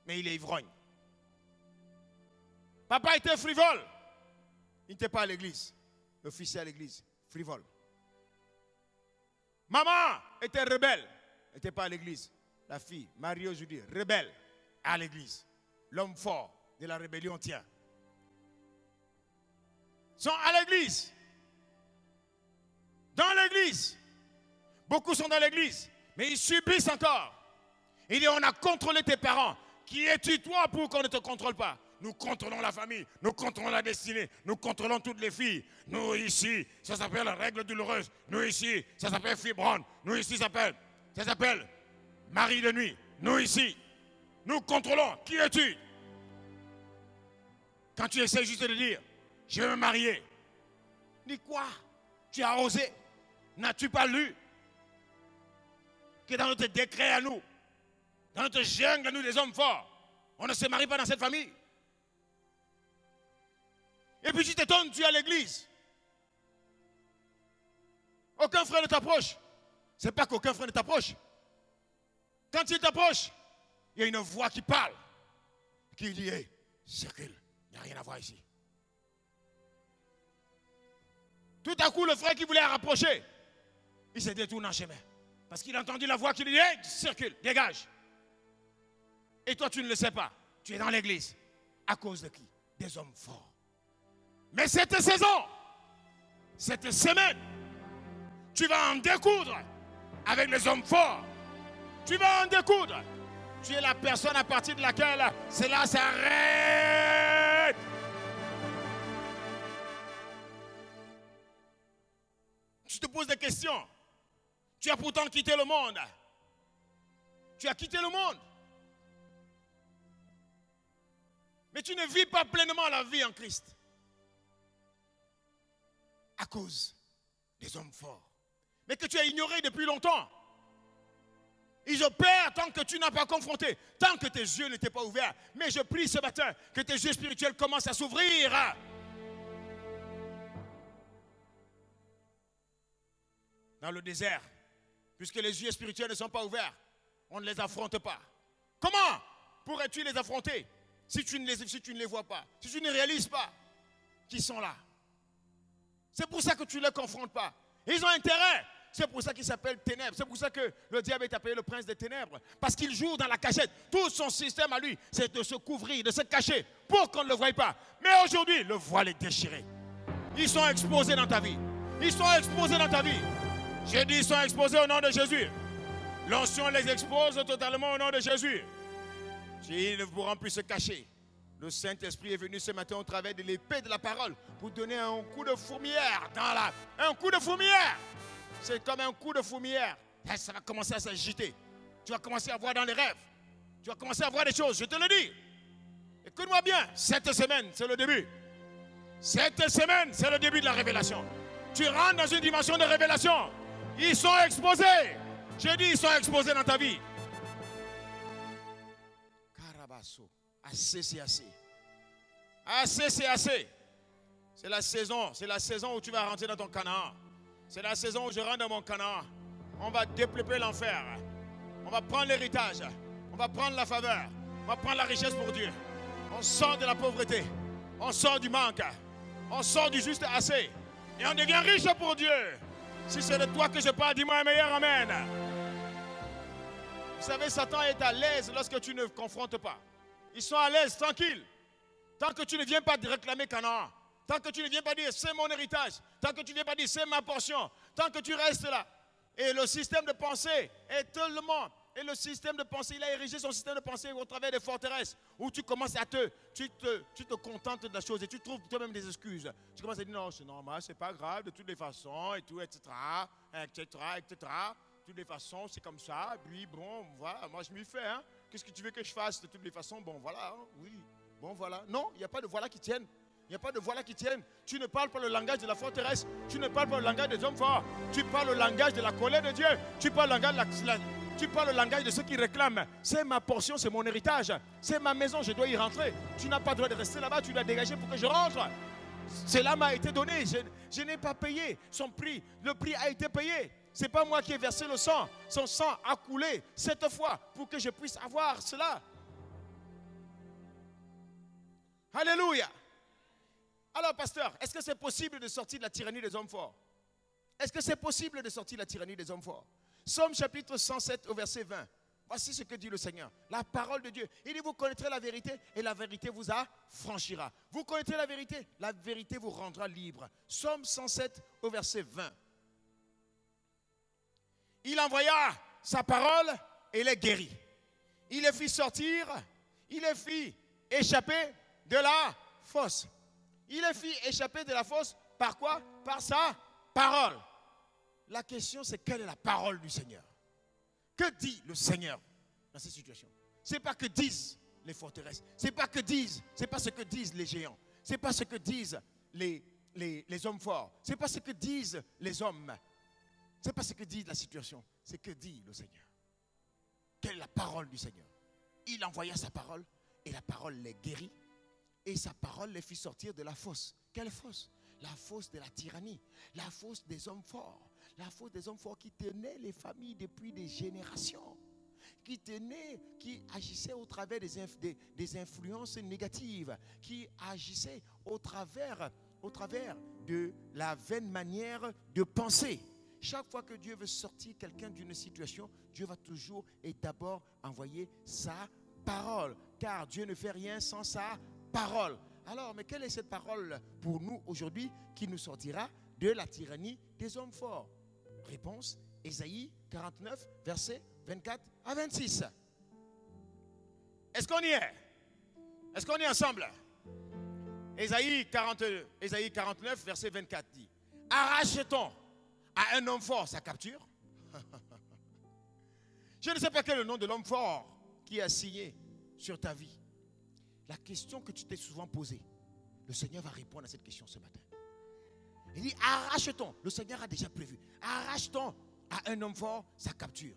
Mais il est ivrogne. Papa était frivole. Il n'était pas à l'église. Le fils est à l'église. Frivole. Maman était rebelle. Elle n'était pas à l'église. La fille, Marie aujourd'hui, rebelle, à l'église. L'homme fort de la rébellion tient. Sont à l'église. Dans l'église. Beaucoup sont dans l'église. Mais ils subissent encore. Il dit, on a contrôlé tes parents. Qui es-tu toi pour qu'on ne te contrôle pas? Nous contrôlons la famille, nous contrôlons la destinée, nous contrôlons toutes les filles. Nous ici, ça s'appelle règle douloureuse. Nous ici, ça s'appelle fibrone. Nous ici, ça s'appelle mari de nuit. Nous ici, nous contrôlons. Qui es-tu? Quand tu essaies juste de dire, je vais me marier. Dis quoi? Tu as osé? N'as-tu pas lu que dans notre décret à nous, dans notre jungle à nous, des hommes forts, on ne se marie pas dans cette famille? Et puis tu t'étonnes, tu es à l'église. Aucun frère ne t'approche. Ce n'est pas qu'aucun frère ne t'approche. Quand il t'approche, il y a une voix qui parle, qui dit, hey, circule, il n'y a rien à voir ici. Tout à coup, le frère qui voulait rapprocher, il s'est détourné en chemin. Parce qu'il a entendu la voix qui lui dit, hey, circule, dégage. Et toi, tu ne le sais pas. Tu es dans l'église. À cause de qui? Des hommes forts. Mais cette saison, cette semaine, tu vas en découdre avec les hommes forts. Tu vas en découdre. Tu es la personne à partir de laquelle cela s'arrête. Tu te poses des questions. Tu as pourtant quitté le monde. Tu as quitté le monde. Mais tu ne vis pas pleinement la vie en Christ. À cause des hommes forts. Mais que tu as ignoré depuis longtemps. Ils opèrent tant que tu n'as pas confronté. Tant que tes yeux n'étaient pas ouverts. Mais je prie ce matin que tes yeux spirituels commencent à s'ouvrir. Dans le désert, puisque les yeux spirituels ne sont pas ouverts, on ne les affronte pas. Comment pourrais-tu les affronter si tu ne les vois pas, si tu ne réalises pas qu'ils sont là? C'est pour ça que tu ne les confrontes pas. Ils ont intérêt. C'est pour ça qu'ils s'appellent ténèbres. C'est pour ça que le diable est appelé le prince des ténèbres. Parce qu'il joue dans la cachette. Tout son système à lui, c'est de se couvrir, de se cacher pour qu'on ne le voie pas. Mais aujourd'hui, le voile est déchiré. Ils sont exposés dans ta vie. Ils sont exposés dans ta vie. J'ai dit, ils sont exposés au nom de Jésus. L'onction les expose totalement au nom de Jésus. Ils ne pourront plus se cacher. Le Saint-Esprit est venu ce matin au travers de l'épée de la parole pour donner un coup de fourmilière dans la... Un coup de fourmilière. C'est comme un coup de fourmilière. Ça va commencer à s'agiter. Tu vas commencer à voir dans les rêves. Tu vas commencer à voir des choses, je te le dis. Écoute-moi bien, cette semaine, c'est le début. Cette semaine, c'est le début de la révélation. Tu rentres dans une dimension de révélation. Ils sont exposés. J'ai dit, ils sont exposés dans ta vie. Carabasso. Assez, c'est assez. Assez, c'est assez. C'est la saison où tu vas rentrer dans ton Canaan. C'est la saison où je rentre dans mon Canaan. On va développer l'enfer. On va prendre l'héritage. On va prendre la faveur. On va prendre la richesse pour Dieu. On sort de la pauvreté. On sort du manque. On sort du juste assez. Et on devient riche pour Dieu. Si c'est de toi que je parle, dis-moi un meilleur amen. Vous savez, Satan est à l'aise lorsque tu ne confrontes pas. Ils sont à l'aise, tranquilles. Tant que tu ne viens pas réclamer Canaan. Tant que tu ne viens pas dire c'est mon héritage. Tant que tu ne viens pas dire c'est ma portion. Tant que tu restes là. Et le système de pensée est tellement... Et le système de pensée, il a érigé son système de pensée au travers des forteresses. Où tu commences à tu te contentes de la chose et tu trouves toi-même des excuses. Tu commences à dire non, c'est normal, c'est pas grave, de toutes les façons, et tout, etc. De toutes les façons, c'est comme ça. Puis bon, voilà, moi je m'y fais. Hein. Qu'est-ce que tu veux que je fasse de toutes les façons? Bon, voilà, hein, oui, bon, voilà. Non, il n'y a pas de voilà qui tienne. Il n'y a pas de voilà qui tienne. Tu ne parles pas le langage de la forteresse. Tu ne parles pas le langage des hommes forts. Tu parles le langage de la colère de Dieu. Tu parles le langage de tu parles le langage de ceux qui réclament. C'est ma portion, c'est mon héritage. C'est ma maison, je dois y rentrer. Tu n'as pas le droit de rester là-bas, tu dois dégager pour que je rentre. Cela m'a été donné. Je n'ai pas payé son prix. Le prix a été payé. Ce n'est pas moi qui ai versé le sang. Son sang a coulé 7 fois pour que je puisse avoir cela. Alléluia. Alors, pasteur, est-ce que c'est possible de sortir de la tyrannie des hommes forts? Est-ce que c'est possible de sortir de la tyrannie des hommes forts? Psaume chapitre 107 au verset 20. Voici ce que dit le Seigneur. La parole de Dieu. Il dit, vous connaîtrez la vérité et la vérité vous affranchira. Vous connaîtrez la vérité vous rendra libre. Psaume 107 au verset 20. Il envoya sa parole et les guérit. Il les fit sortir, il les fit échapper de la fosse. Il les fit échapper de la fosse par quoi? Par sa parole. La question, c'est quelle est la parole du Seigneur? Que dit le Seigneur dans cette situation? Ce n'est pas que disent les forteresses. Ce n'est pas ce que disent les géants. Ce n'est pas ce que disent les hommes forts. Ce n'est pas ce que disent les hommes. Ce n'est pas ce que dit la situation. C'est que dit le Seigneur. Quelle est la parole du Seigneur? Il envoya sa parole et la parole les guérit. Et sa parole les fit sortir de la fosse. Quelle fosse? La fosse de la tyrannie. La fosse des hommes forts. La fosse des hommes forts qui tenaient les familles depuis des générations. Qui agissaient au travers des influences négatives. Qui agissaient au travers de la vaine manière de penser. Chaque fois que Dieu veut sortir quelqu'un d'une situation, Dieu va toujours et d'abord envoyer sa parole. Car Dieu ne fait rien sans sa parole. Alors, mais quelle est cette parole pour nous aujourd'hui qui nous sortira de la tyrannie des hommes forts? Réponse, Ésaïe 49, versets 24 à 26. Est-ce qu'on y est? Est-ce qu'on est ensemble? Ésaïe 49, verset 24 dit: arrache-t-on à un homme fort sa capture? Je ne sais pas quel est le nom de l'homme fort qui a signé sur ta vie. La question que tu t'es souvent posée, le Seigneur va répondre à cette question ce matin. Il dit, arrache-t-on, le Seigneur a déjà prévu, arrache-t-on à un homme fort sa capture?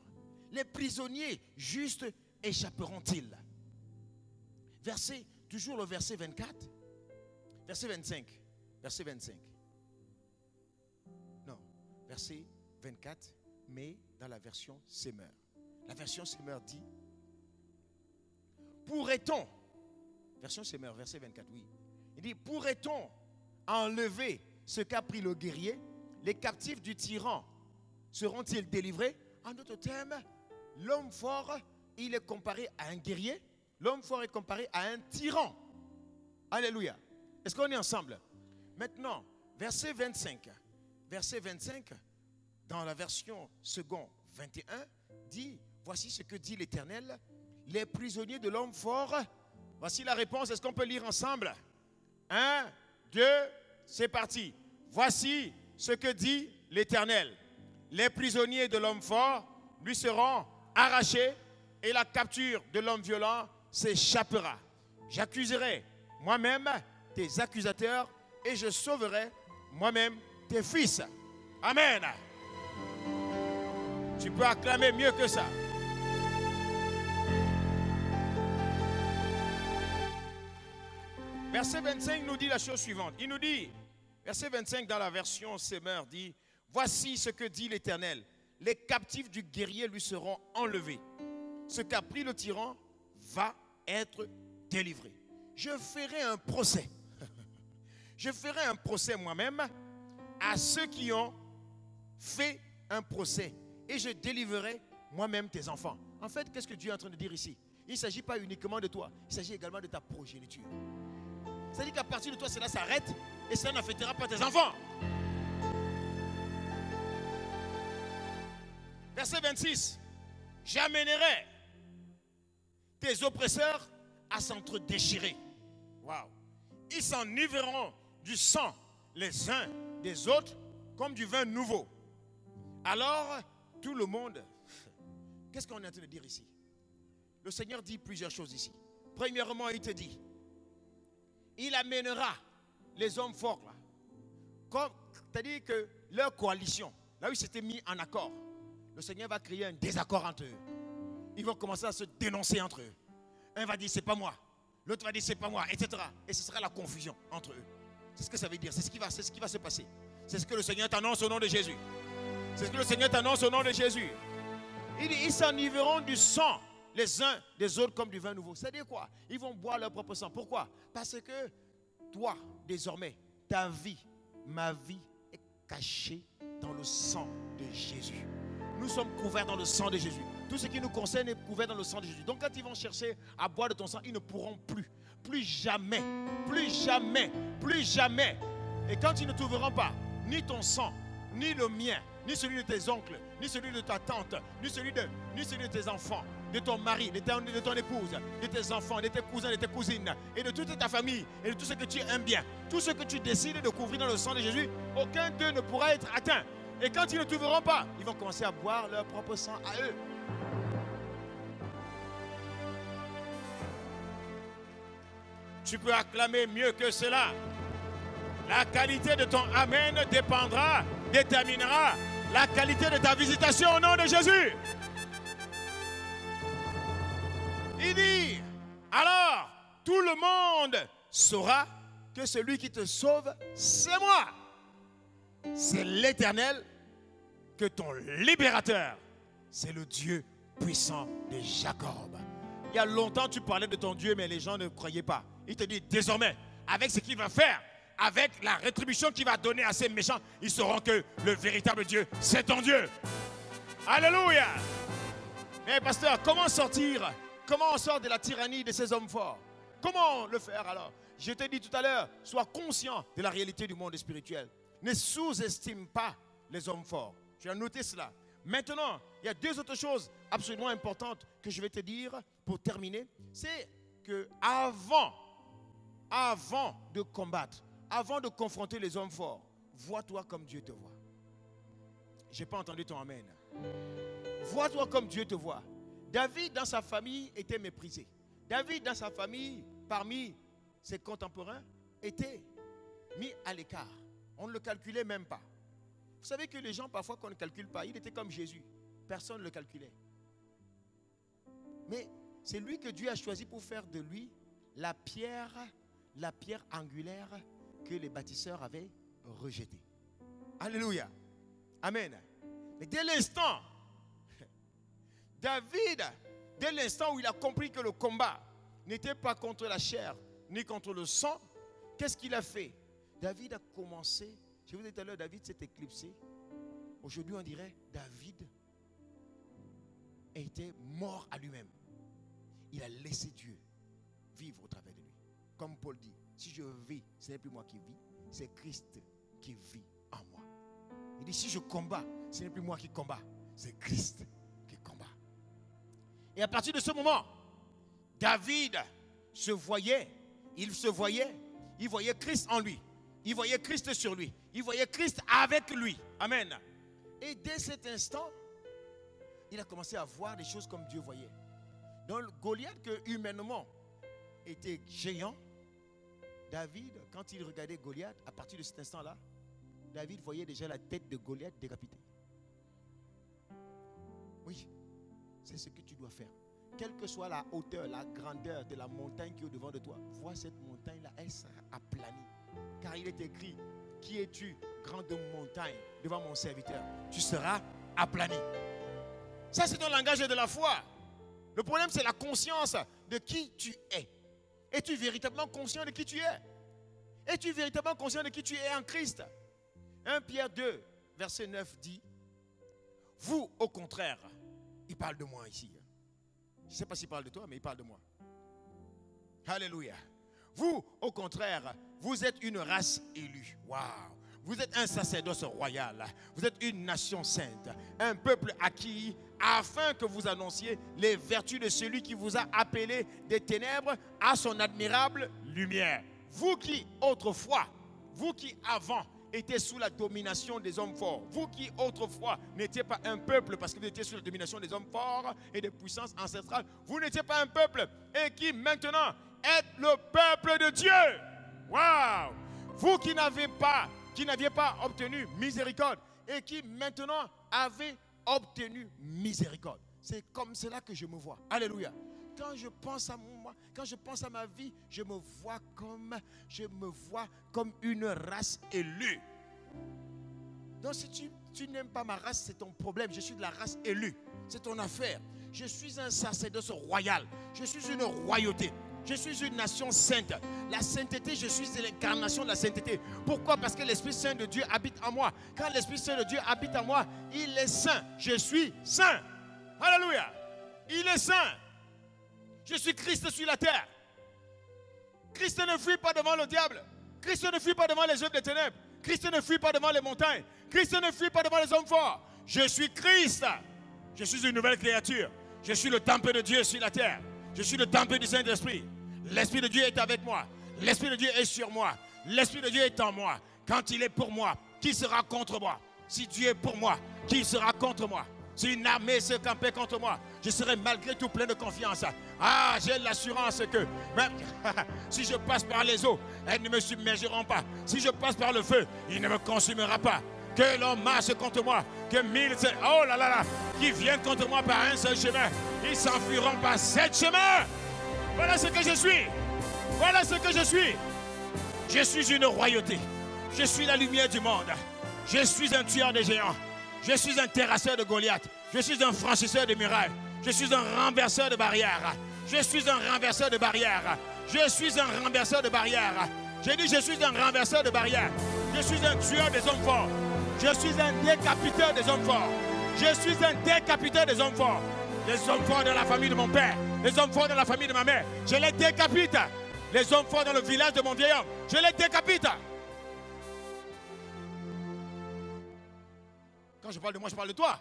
Les prisonniers justes échapperont-ils? Toujours le verset 24, verset 25, non, verset 24, mais dans la version Semeur. La version Semeur dit, pourrait-on, version Semeur, verset 24, oui. Il dit, pourrait-on enlever ce qu'a pris le guerrier? Les captifs du tyran seront-ils délivrés? En d'autres termes, l'homme fort, il est comparé à un guerrier. L'homme fort est comparé à un tyran. Alléluia. Est-ce qu'on est ensemble? Maintenant, verset 25. Verset 25, dans la version second 21, dit, voici ce que dit l'Éternel, les prisonniers de l'homme fort. Voici la réponse, est-ce qu'on peut lire ensemble? 1, 2, c'est parti. Voici ce que dit l'Éternel. Les prisonniers de l'homme fort lui seront arrachés et la capture de l'homme violent s'échappera. J'accuserai moi-même tes accusateurs et je sauverai moi-même tes fils. Amen. Tu peux acclamer mieux que ça. Verset 25 nous dit la chose suivante. Il nous dit, verset 25 dans la version Semeur dit, voici ce que dit l'Éternel. Les captifs du guerrier lui seront enlevés. Ce qu'a pris le tyran va être délivré. Je ferai un procès. Je ferai un procès moi-même à ceux qui ont fait un procès. Et je délivrerai moi-même tes enfants. En fait, qu'est-ce que Dieu est en train de dire ici? Il ne s'agit pas uniquement de toi. Il s'agit également de ta progéniture. C'est-à-dire qu'à partir de toi, cela s'arrête et cela n'affectera pas tes enfants. Verset 26. J'amènerai tes oppresseurs à s'entre-déchirer. Waouh. Ils s'enivreront du sang les uns des autres comme du vin nouveau. Alors, tout le monde, qu'est-ce qu'on est en train de dire ici? Le Seigneur dit plusieurs choses ici. Premièrement, il te dit, il amènera les hommes forts là. Comme, c'est-à-dire que leur coalition, là où ils s'étaient mis en accord, le Seigneur va créer un désaccord entre eux. Ils vont commencer à se dénoncer entre eux. Un va dire c'est pas moi, l'autre va dire c'est pas moi, etc. Et ce sera la confusion entre eux. C'est ce que ça veut dire, c'est ce qui va se passer. C'est ce que le Seigneur t'annonce au nom de Jésus. C'est ce que le Seigneur t'annonce au nom de Jésus. Il dit, ils s'enivreront du sang les uns des autres comme du vin nouveau. C'est-à-dire quoi? Ils vont boire leur propre sang. Pourquoi? Parce que toi, désormais, ta vie, ma vie est cachée dans le sang de Jésus. Nous sommes couverts dans le sang de Jésus. Tout ce qui nous concerne est couvert dans le sang de Jésus. Donc quand ils vont chercher à boire de ton sang, ils ne pourront plus jamais, Et quand ils ne trouveront pas ni ton sang, ni le mien, ni celui de tes oncles, ni celui de ta tante, ni celui de tes enfants, de ton mari, de ton épouse, de tes enfants, de tes cousins, de tes cousines, et de toute ta famille, et de tout ce que tu aimes bien, tout ce que tu décides de couvrir dans le sang de Jésus, aucun d'eux ne pourra être atteint. Et quand ils ne trouveront pas, ils vont commencer à boire leur propre sang à eux. Tu peux acclamer mieux que cela. La qualité de ton Amen déterminera la qualité de ta visitation au nom de Jésus. Il dit, alors tout le monde saura que celui qui te sauve, c'est moi. C'est l'Éternel, que ton libérateur, c'est le Dieu puissant de Jacob. Il y a longtemps tu parlais de ton Dieu, mais les gens ne croyaient pas. Il te dit désormais, avec ce qu'il va faire, avec la rétribution qu'il va donner à ces méchants, ils sauront que le véritable Dieu, c'est ton Dieu. Alléluia. Mais pasteur, comment sortir? Comment on sort de la tyrannie de ces hommes forts? Comment le faire alors? Je t'ai dit tout à l'heure, sois conscient de la réalité du monde spirituel. Ne sous-estime pas les hommes forts. Tu as noté cela. Maintenant, il y a deux autres choses absolument importantes que je vais te dire pour terminer. C'est que avant de combattre, avant de confronter les hommes forts, vois-toi comme Dieu te voit. Je n'ai pas entendu ton amen. Vois-toi comme Dieu te voit. David, dans sa famille, était méprisé. David, dans sa famille, parmi ses contemporains, était mis à l'écart. On ne le calculait même pas. Vous savez que les gens, parfois, qu'on ne calcule pas, il était comme Jésus. Personne ne le calculait. Mais c'est lui que Dieu a choisi pour faire de lui la pierre angulaire que les bâtisseurs avaient rejetée. Alléluia. Amen. Mais dès l'instant, David, dès l'instant où il a compris que le combat n'était pas contre la chair ni contre le sang, qu'est-ce qu'il a fait? David a commencé, je vous ai dit tout à l'heure, David s'est éclipsé. Aujourd'hui, on dirait David était mort à lui-même. Il a laissé Dieu vivre au travers de lui. Comme Paul dit, si je vis, ce n'est plus moi qui vis, c'est Christ qui vit en moi. Il dit, si je combats, ce n'est plus moi qui combats, c'est Christ qui combat. Et à partir de ce moment, David il voyait Christ en lui. Il voyait Christ sur lui. Il voyait Christ avec lui. Amen. Et dès cet instant, il a commencé à voir des choses comme Dieu voyait. Donc Goliath, que humainement était géant, David, quand il regardait Goliath, à partir de cet instant-là, David voyait déjà la tête de Goliath décapitée. Oui, c'est ce que tu dois faire. Quelle que soit la hauteur, la grandeur de la montagne qui est au-devant de toi, vois cette montagne-là, elle sera aplanie. Car il est écrit, qui es-tu, grande montagne, devant mon serviteur? Tu seras aplani. Ça, c'est ton langage de la foi. Le problème, c'est la conscience de qui tu es. Es-tu véritablement conscient de qui tu es? Es-tu véritablement conscient de qui tu es en Christ? 1 Pierre 2, verset 9 dit, vous, au contraire, il parle de moi ici. Je ne sais pas s'il parle de toi, mais il parle de moi. Alléluia. Vous, au contraire, vous êtes une race élue. Waouh. Vous êtes un sacerdoce royal. Vous êtes une nation sainte. Un peuple acquis afin que vous annonciez les vertus de celui qui vous a appelé des ténèbres à son admirable lumière. Vous qui autrefois, vous qui avant étiez sous la domination des hommes forts. Vous qui autrefois n'étiez pas un peuple parce que vous étiez sous la domination des hommes forts et des puissances ancestrales. Vous n'étiez pas un peuple et qui maintenant êtes le peuple de Dieu. Waouh! Vous qui n'aviez pas obtenu miséricorde et qui maintenant avez obtenu miséricorde. C'est comme cela que je me vois. Alléluia. Quand je pense à moi, quand je pense à ma vie, je me vois comme une race élue. Donc si tu n'aimes pas ma race, c'est ton problème. Je suis de la race élue. C'est ton affaire. Je suis un sacerdoce royal. Je suis une royauté. Je suis une nation sainte. La sainteté, je suis l'incarnation de la sainteté. Pourquoi? Parce que l'Esprit Saint de Dieu habite en moi. Quand l'Esprit Saint de Dieu habite en moi, il est saint. Je suis saint. Alléluia. Il est saint. Je suis Christ sur la terre. Christ ne fuit pas devant le diable. Christ ne fuit pas devant les œuvres des ténèbres. Christ ne fuit pas devant les montagnes. Christ ne fuit pas devant les hommes forts. Je suis Christ. Je suis une nouvelle créature. Je suis le temple de Dieu sur la terre. Je suis le temple du Saint-Esprit. L'Esprit de Dieu est avec moi. L'Esprit de Dieu est sur moi. L'Esprit de Dieu est en moi. Quand il est pour moi, qui sera contre moi? Si Dieu est pour moi, qui sera contre moi? Si une armée se campait contre moi, je serai malgré tout plein de confiance. Ah, j'ai l'assurance que même si je passe par les eaux, elles ne me submergeront pas. Si je passe par le feu, il ne me consumera pas. Que l'on marche contre moi, que 1000, oh là là là, qui viennent contre moi par un seul chemin, ils s'enfuiront par 7 chemins. Voilà ce que je suis. Voilà ce que je suis. Je suis une royauté. Je suis la lumière du monde. Je suis un tueur de géants. Je suis un terrasseur de Goliath. Je suis un franchisseur de murailles. Je suis un renverseur de barrières. Je suis un renverseur de barrières. Je suis un renverseur de barrières. J'ai dit je suis un renverseur de barrières. Je suis un tueur des hommes forts. Je suis un décapiteur des hommes forts. Je suis un décapiteur des hommes forts. Les hommes forts dans la famille de mon père. Les hommes forts dans la famille de ma mère. Je les décapite. Les hommes forts dans le village de mon vieil homme. Je les décapite. Quand je parle de moi, je parle de toi.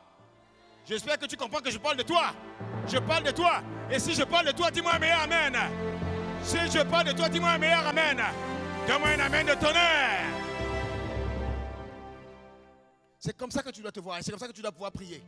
J'espère que tu comprends que je parle de toi. Je parle de toi. Et si je parle de toi, dis-moi un meilleur amen. Si je parle de toi, dis-moi un meilleur amen. Donne-moi un amen de tonnerre. C'est comme ça que tu dois te voir. C'est comme ça que tu dois pouvoir prier.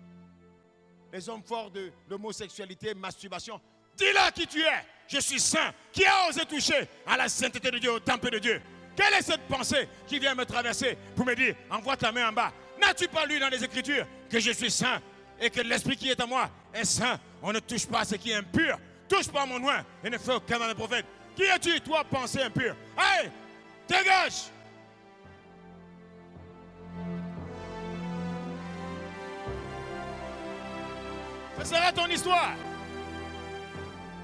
Les hommes forts de l'homosexualité, masturbation, dis-leur qui tu es. Je suis saint. Qui a osé toucher à la sainteté de Dieu, au temple de Dieu? Quelle est cette pensée qui vient me traverser pour me dire, envoie ta main en bas? N'as-tu pas lu dans les Écritures que je suis saint et que l'Esprit qui est en moi est saint? On ne touche pas à ce qui est impur. Touche pas à mon oint et ne fais aucun mal à un prophète. Qui es-tu, toi, pensée impure? Allez, dégage! Ce sera ton histoire.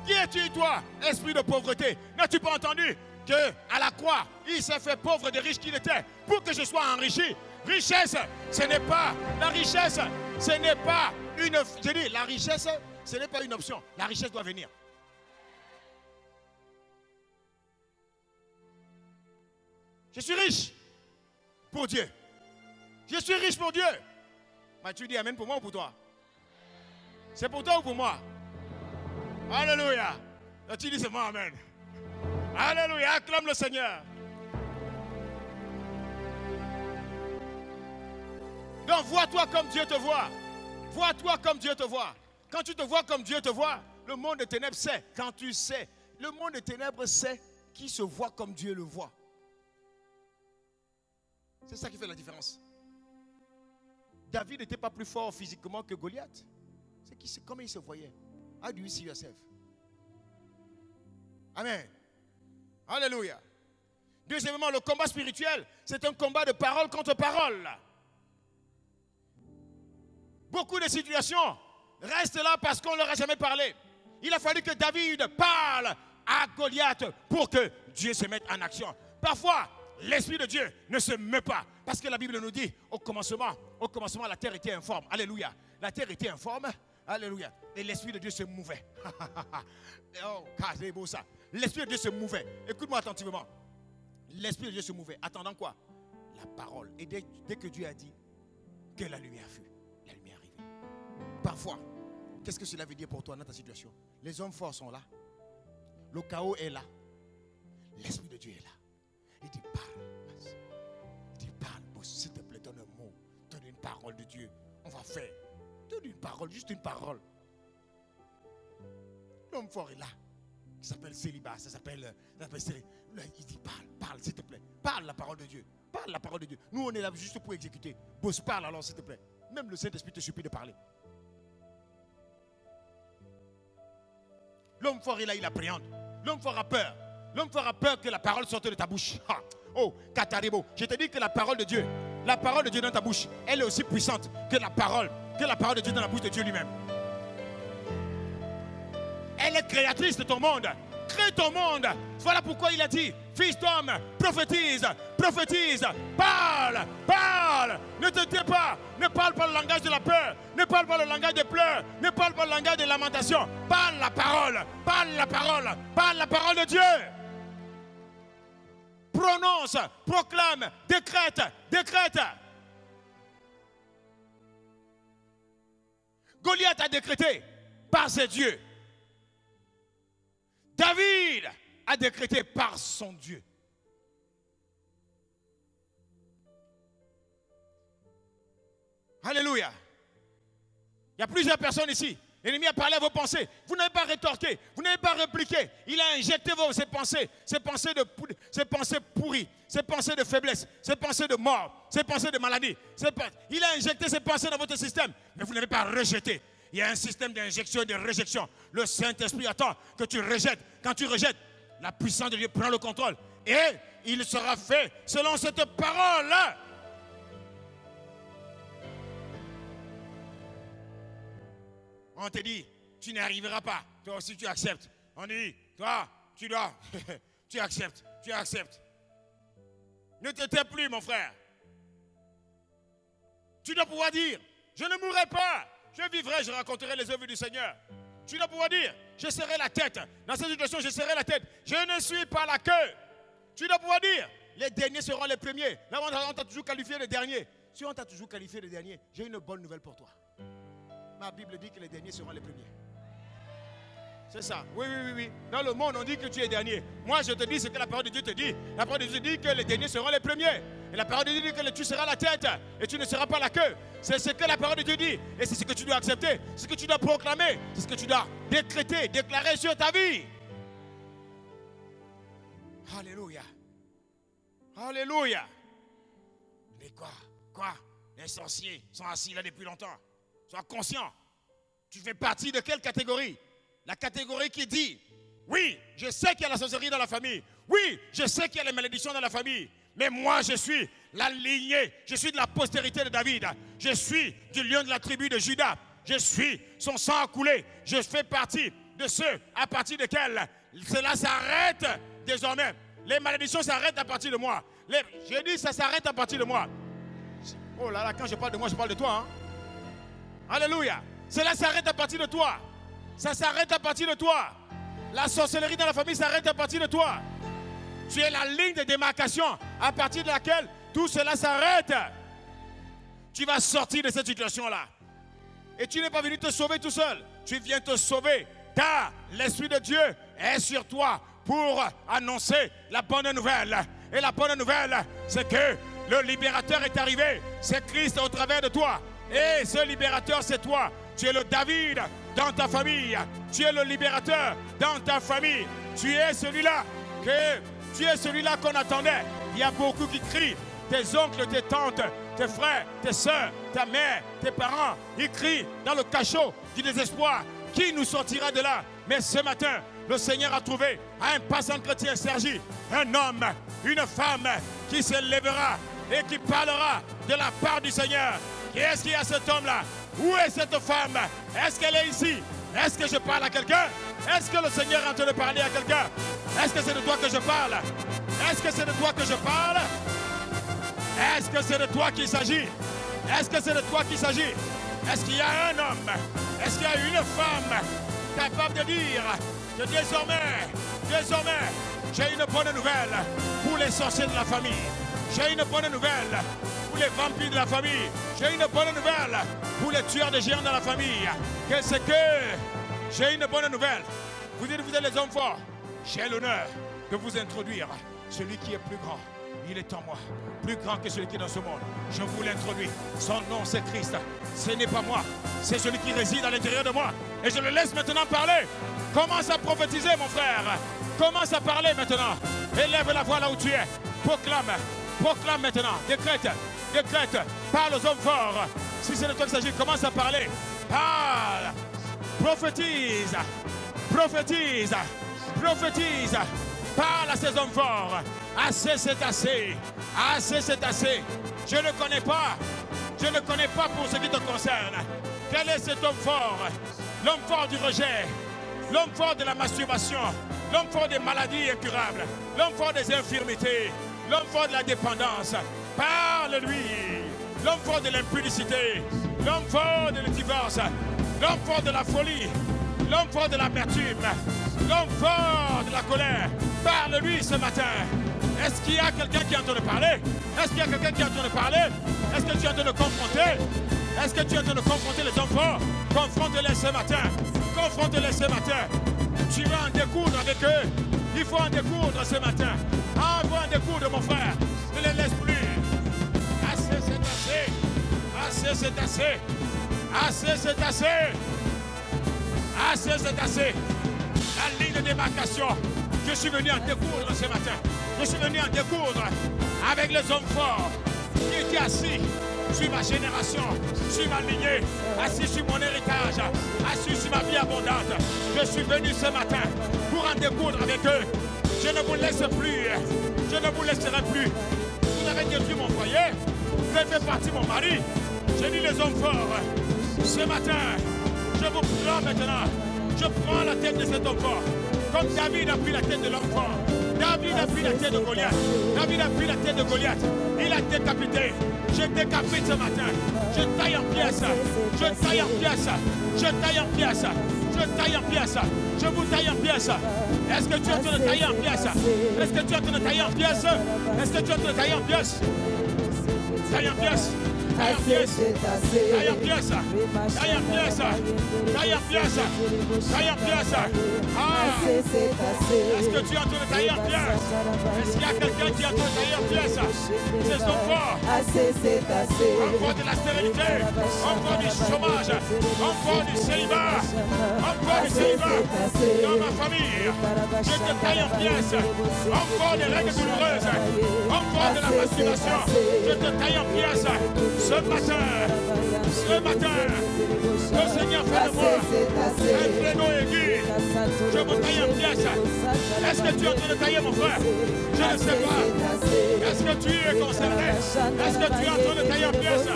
Qui es-tu, toi, esprit de pauvreté? N'as-tu pas entendu qu'à la croix, il s'est fait pauvre des riches qu'il était pour que je sois enrichi? Richesse, ce n'est pas la richesse, ce n'est pas une. J'ai dit, la richesse, ce n'est pas une option. La richesse doit venir. Je suis riche pour Dieu. Je suis riche pour Dieu. Mais tu dis amen pour moi ou pour toi? C'est pour toi ou pour moi? Alléluia. Tu dis seulement Amen. Alléluia. Acclame le Seigneur. Donc vois-toi comme Dieu te voit. Vois-toi comme Dieu te voit. Quand tu te vois comme Dieu te voit, le monde des ténèbres sait. Quand tu sais, le monde des ténèbres sait qui se voit comme Dieu le voit. C'est ça qui fait la différence. David n'était pas plus fort physiquement que Goliath. C'est comment il se voyait. How do you see yourself? Amen. Alléluia. Deuxièmement, le combat spirituel, c'est un combat de parole contre parole. Beaucoup de situations restent là parce qu'on ne leur a jamais parlé. Il a fallu que David parle à Goliath pour que Dieu se mette en action. Parfois, l'Esprit de Dieu ne se met pas. Parce que la Bible nous dit, au commencement, la terre était informe. Alléluia. La terre était informe. Alléluia. Et l'Esprit de Dieu se mouvait. Oh, c'est beau ça. L'Esprit de Dieu se mouvait. Écoute-moi attentivement. L'Esprit de Dieu se mouvait. Attendant quoi? La parole. Et dès que Dieu a dit que la lumière fut, la lumière arrivait. Parfois, qu'est-ce que cela veut dire pour toi dans ta situation? Les hommes forts sont là. Le chaos est là. L'Esprit de Dieu est là. Il dit parle. Il dit parle. S'il te plaît, donne un mot. Donne une parole de Dieu. On va faire. Donne une parole, juste une parole. L'homme fort est là. Il s'appelle célibat. Ça s'appelle célibat. Il dit parle, s'il te plaît. Parle la parole de Dieu. Parle la parole de Dieu. Nous, on est là juste pour exécuter. Boss, parle alors, s'il te plaît. Même le Saint-Esprit te supplie de parler. L'homme fort est là, il appréhende. L'homme fort a peur. L'homme fort a peur que la parole sorte de ta bouche. Ha. Oh, Katarebo, je te dis que la parole de Dieu dans ta bouche, elle est aussi puissante que la parole de Dieu dans la bouche de Dieu lui-même. Elle est créatrice de ton monde. Crée ton monde. Voilà pourquoi il a dit, fils d'homme, prophétise, parle. Ne te tais pas. Ne parle pas le langage de la peur. Ne parle pas le langage des pleurs. Ne parle pas le langage des lamentations. Parle la parole de Dieu. Prononce, proclame, décrète. Goliath a décrété par ses dieux. David a décrété par son Dieu. Alléluia. Il y a plusieurs personnes ici. L'ennemi a parlé à vos pensées. Vous n'avez pas rétorqué. Vous n'avez pas répliqué. Il a injecté ces pensées pourries, ces pensées de faiblesse, ces pensées de mort, ces pensées de maladie. Il a injecté ces pensées dans votre système. Mais vous n'avez pas rejeté. Il y a un système d'injection et de réjection. Le Saint-Esprit attend que tu rejettes. Quand tu rejettes, la puissance de Dieu prend le contrôle. Et il sera fait selon cette parole-là. On te dit, tu n'y arriveras pas. Toi aussi, tu acceptes. On dit, toi, tu dois. Tu acceptes. Ne te tais plus, mon frère. Tu dois pouvoir dire, je ne mourrai pas. Je vivrai, je raconterai les œuvres du Seigneur. Tu dois pouvoir dire, je serai la tête. Dans cette situation, je serai la tête. Je ne suis pas la queue. Tu dois pouvoir dire, les derniers seront les premiers. Là, on t'a toujours qualifié les derniers. Si on t'a toujours qualifié les derniers, j'ai une bonne nouvelle pour toi. Ma Bible dit que les derniers seront les premiers. C'est ça. Oui. Dans le monde, on dit que tu es dernier. Moi, je te dis ce que la parole de Dieu te dit. La parole de Dieu dit que les derniers seront les premiers. Et la parole de Dieu dit que tu seras la tête et tu ne seras pas la queue. C'est ce que la parole de Dieu dit. Et c'est ce que tu dois accepter. C'est ce que tu dois proclamer. C'est ce que tu dois décréter, déclarer sur ta vie. Alléluia. Alléluia. Mais quoi? Les sorciers sont assis là depuis longtemps. Sois conscient. Tu fais partie de quelle catégorie? La catégorie qui dit, oui, je sais qu'il y a la sorcellerie dans la famille. Oui, je sais qu'il y a les malédictions dans la famille. Mais moi, je suis la lignée. Je suis de la postérité de David. Je suis du lion de la tribu de Juda. Je suis son sang a coulé. Je fais partie de ceux à partir desquels cela s'arrête désormais. Les malédictions s'arrêtent à partir de moi. Je dis, ça s'arrête à partir de moi. Oh là là, quand je parle de moi, je parle de toi. Hein? Alléluia. Cela s'arrête à partir de toi. Ça s'arrête à partir de toi. La sorcellerie dans la famille s'arrête à partir de toi. Tu es la ligne de démarcation à partir de laquelle tout cela s'arrête. Tu vas sortir de cette situation-là. Et tu n'es pas venu te sauver tout seul. Tu viens te sauver car l'Esprit de Dieu est sur toi pour annoncer la bonne nouvelle. Et la bonne nouvelle, c'est que le libérateur est arrivé. C'est Christ au travers de toi. Et ce libérateur, c'est toi. Tu es le David dans ta famille. Tu es le libérateur dans ta famille. Tu es celui-là qu'on attendait. Il y a beaucoup qui crient. Tes oncles, tes tantes, tes frères, tes soeurs, ta mère, tes parents, ils crient dans le cachot du désespoir. Qui nous sortira de là? Mais ce matin, le Seigneur a trouvé un passant chrétien, Sergi, un homme, une femme qui se lèvera et qui parlera de la part du Seigneur. Qui est-ce qu'il y a cet homme-là? Où est cette femme? Est-ce qu'elle est ici? Est-ce que je parle à quelqu'un? Est-ce que le Seigneur est en train de parler à quelqu'un? Est-ce que c'est de toi que je parle? Est-ce que c'est de toi que je parle? Est-ce que c'est de toi qu'il s'agit? Est-ce que c'est de toi qu'il s'agit? Est-ce qu'il y a un homme? Est-ce qu'il y a une femme capable de dire que désormais, j'ai une bonne nouvelle pour les sorciers de la famille. J'ai une bonne nouvelle pour les vampires de la famille. J'ai une bonne nouvelle pour les tueurs de géants dans la famille. Qu'est-ce que j'ai une bonne nouvelle? Vous dites, vous êtes les hommes forts. J'ai l'honneur de vous introduire celui qui est plus grand. Il est en moi, plus grand que celui qui est dans ce monde. Je vous l'introduis. Son nom, c'est Christ. Ce n'est pas moi, c'est celui qui réside à l'intérieur de moi. Et je le laisse maintenant parler. Commence à prophétiser, mon frère. Commence à parler maintenant. Élève la voix là où tu es. Proclame maintenant. Décrète. Parle aux hommes forts. Si c'est de toi qu'il s'agit, commence à parler. Parle. Prophétise. Parle à ces hommes forts. Assez, c'est assez. Assez, c'est assez. Je ne connais pas pour ce qui te concerne. Quel est cet homme fort? L'homme fort du rejet. L'homme fort de la masturbation. L'homme fort des maladies incurables. L'homme fort des infirmités. L'homme fort de la dépendance. Parle-lui. L'homme fort de l'impudicité. L'homme fort de le divorce. L'homme fort de la folie. L'homme fort de l'amertume. L'homme fort de la colère. Parle-lui ce matin. Est-ce qu'il y a quelqu'un qui est en train de parler? Est-ce qu'il y a quelqu'un qui est en train de parler? Est-ce que tu es en train de confronter? Est-ce que tu es en train de confronter les hommes forts? Confronte-les ce matin. Confronte-les ce matin. Tu vas en découdre avec eux. Il faut en découdre ce matin. Ah, il faut en découdre, mon frère. Ne les laisse plus. Assez, c'est assez. Assez, c'est assez. Assez, c'est assez. Assez, c'est assez. La ligne de démarcation. Je suis venu en découdre ce matin. Je suis venu en découdre avec les hommes forts qui étaient assis sur ma génération, sur ma lignée, assis sur mon héritage, assis sur ma vie abondante. Je suis venu ce matin pour en découdre avec eux. Je ne vous laisse plus. Je ne vous laisserai plus. Vous avez détruit mon foyer. Vous avez fait partie de mon mari. J'ai dit les hommes forts. Ce matin, je vous prends maintenant. Je prends la tête de cet homme fort. Comme David a pris la tête de l'homme fort. David a pris la tête de Goliath. David a pris la tête de Goliath. Il a décapité. Je décapite ce matin. Je taille en pièces. Je taille en pièces. Je taille en pièces. Je taille en pièces. Je vous taille en pièces. Est-ce que tu es en train de tailler en pièces? Est-ce que tu es en train de tailler en pièces? Est-ce que tu es en train de tailler en pièces? Taille en pièces. Taille en pièces. Taille en pièces. Taille en pièces. Taille en pièces. Taille en pièces. Ah! Est-ce que tu es en train de tailler en pièces? Est-ce qu'il y a quelqu'un qui est en train de tailler en pièces? C'est son corps. Encore de la stérilité. Encore du chômage. Encore du célibat. Encore du célibat. Dans ma famille. Je te taille en pièces. Encore des règles douloureuses. Encore de la masturbation. Je te taille en pièces. Ce matin, le Seigneur fait de moi un traîneau aigu. Je me taille en pièces. Est-ce que tu es en train de tailler, mon frère? Je ne sais pas. Est-ce que tu es concerné? Est-ce que tu es en train de tailler en pièces?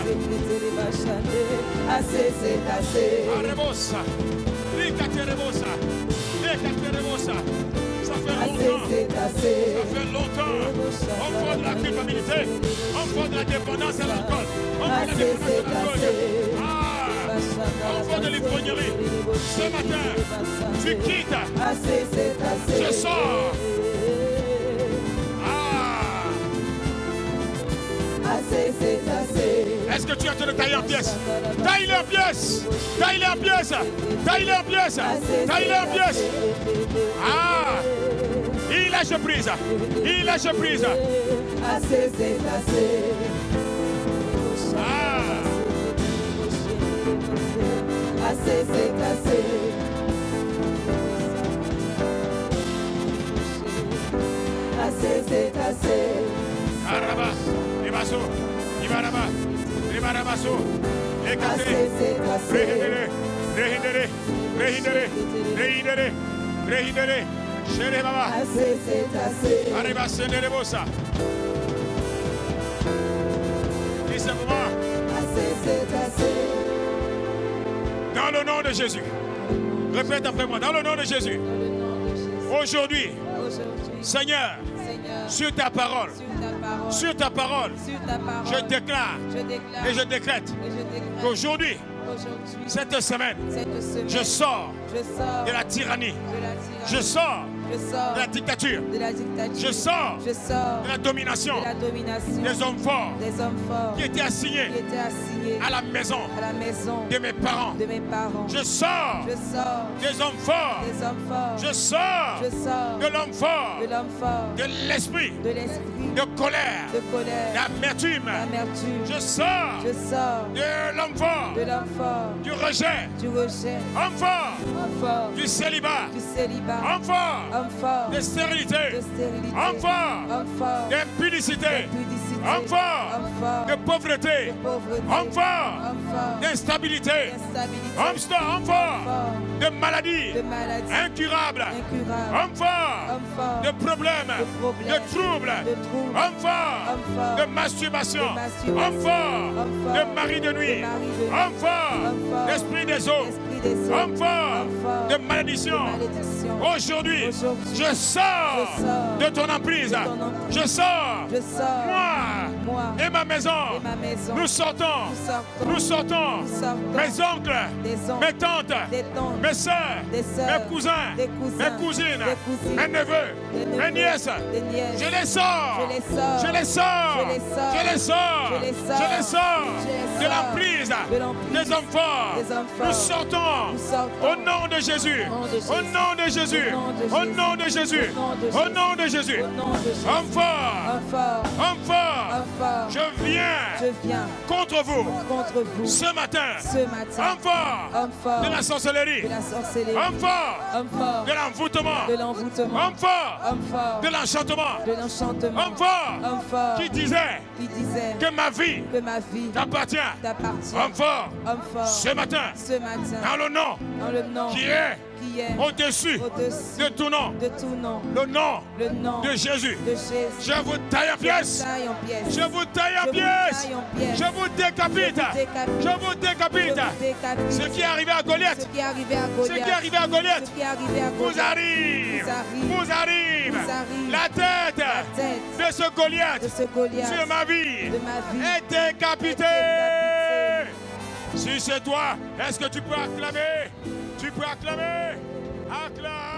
Arrebosa, ricaterebosa, ricaterebosa. Ça fait longtemps. On voit de la culpabilité. On voit de la dépendance à l'alcool. On voit de la dépendance à l'alcool. On voit de l'ivrognerie. Ce matin, tu quittes. Je sors. Est-ce que tu es en train de tailler en pièces? Taille-le en pièces. Taille-les en pièces. Taille-les en pièces. Taille-les en pièces. Ah. Il lâche prise. Il lâche prise. Assez, c'est assez. Ah. Assez, c'est assez. Assez, c'est assez. Araba. Ibaso. Ibaraba. Ibarabaso. Ekate. Assez, c'est assez. Rehindere. Rehindere. Rehindere. Rehindere. Rehindere. Chere baba. Assez, c'est assez. Arriba sendere bossa. Dis simplement. Assez, c'est assez. Dans le nom de Jésus. Répète après moi. Dans le nom de Jésus. Aujourd'hui, Seigneur, sur ta parole, sur ta parole, je déclare et je décrète qu'aujourd'hui, cette semaine, je sors de la tyrannie. Je sors de la dictature. Je sors de la domination des hommes forts qui étaient assignés à la maison de mes parents. Je sors des hommes forts. Je sors de l'homme fort, de l'esprit de colère, d'amertume. Je sors de l'homme fort, du rejet, homme fort, du célibat, homme fort, de stérilité, homme fort, d'impudicité, homme fort, de pauvreté, homme fort, d'instabilité, homme fort, de maladie, incurable, homme fort, de problèmes, de troubles, homme fort, de masturbation, homme fort, de mari de nuit, homme fort, d'esprit des eaux, homme fort, de malédiction. Aujourd'hui, je sors de ton emprise. Je sors, moi et ma maison. Nous sortons, mes oncles, mes tantes, mes soeurs, mes cousins, mes cousines, mes neveux, mes nièces. Je les sors, je les sors, je les sors, je les sors de l'emprise des hommes forts. Nous sortons au nom de Jésus, au nom de Jésus, au nom de Jésus, au nom de Jésus. Homme fort, je viens contre vous ce matin. Homme fort de la sorcellerie, homme fort de l'envoûtement, homme fort de l'enchantement, homme fort qui disait que ma vie t'appartient. Homme fort, ce matin, dans le nom qui est au-dessus de tout nom, le nom de Jésus. Je vous taille en pièces. Je vous taille en pièces. Je vous décapite. Je vous décapite. Ce qui est arrivé à Goliath, ce qui est arrivé à Goliath, vous arrive. La tête de ce Goliath sur ma vie est décapitée. Si c'est toi, est-ce que tu peux acclamer? Tu peux acclamer? Acclame!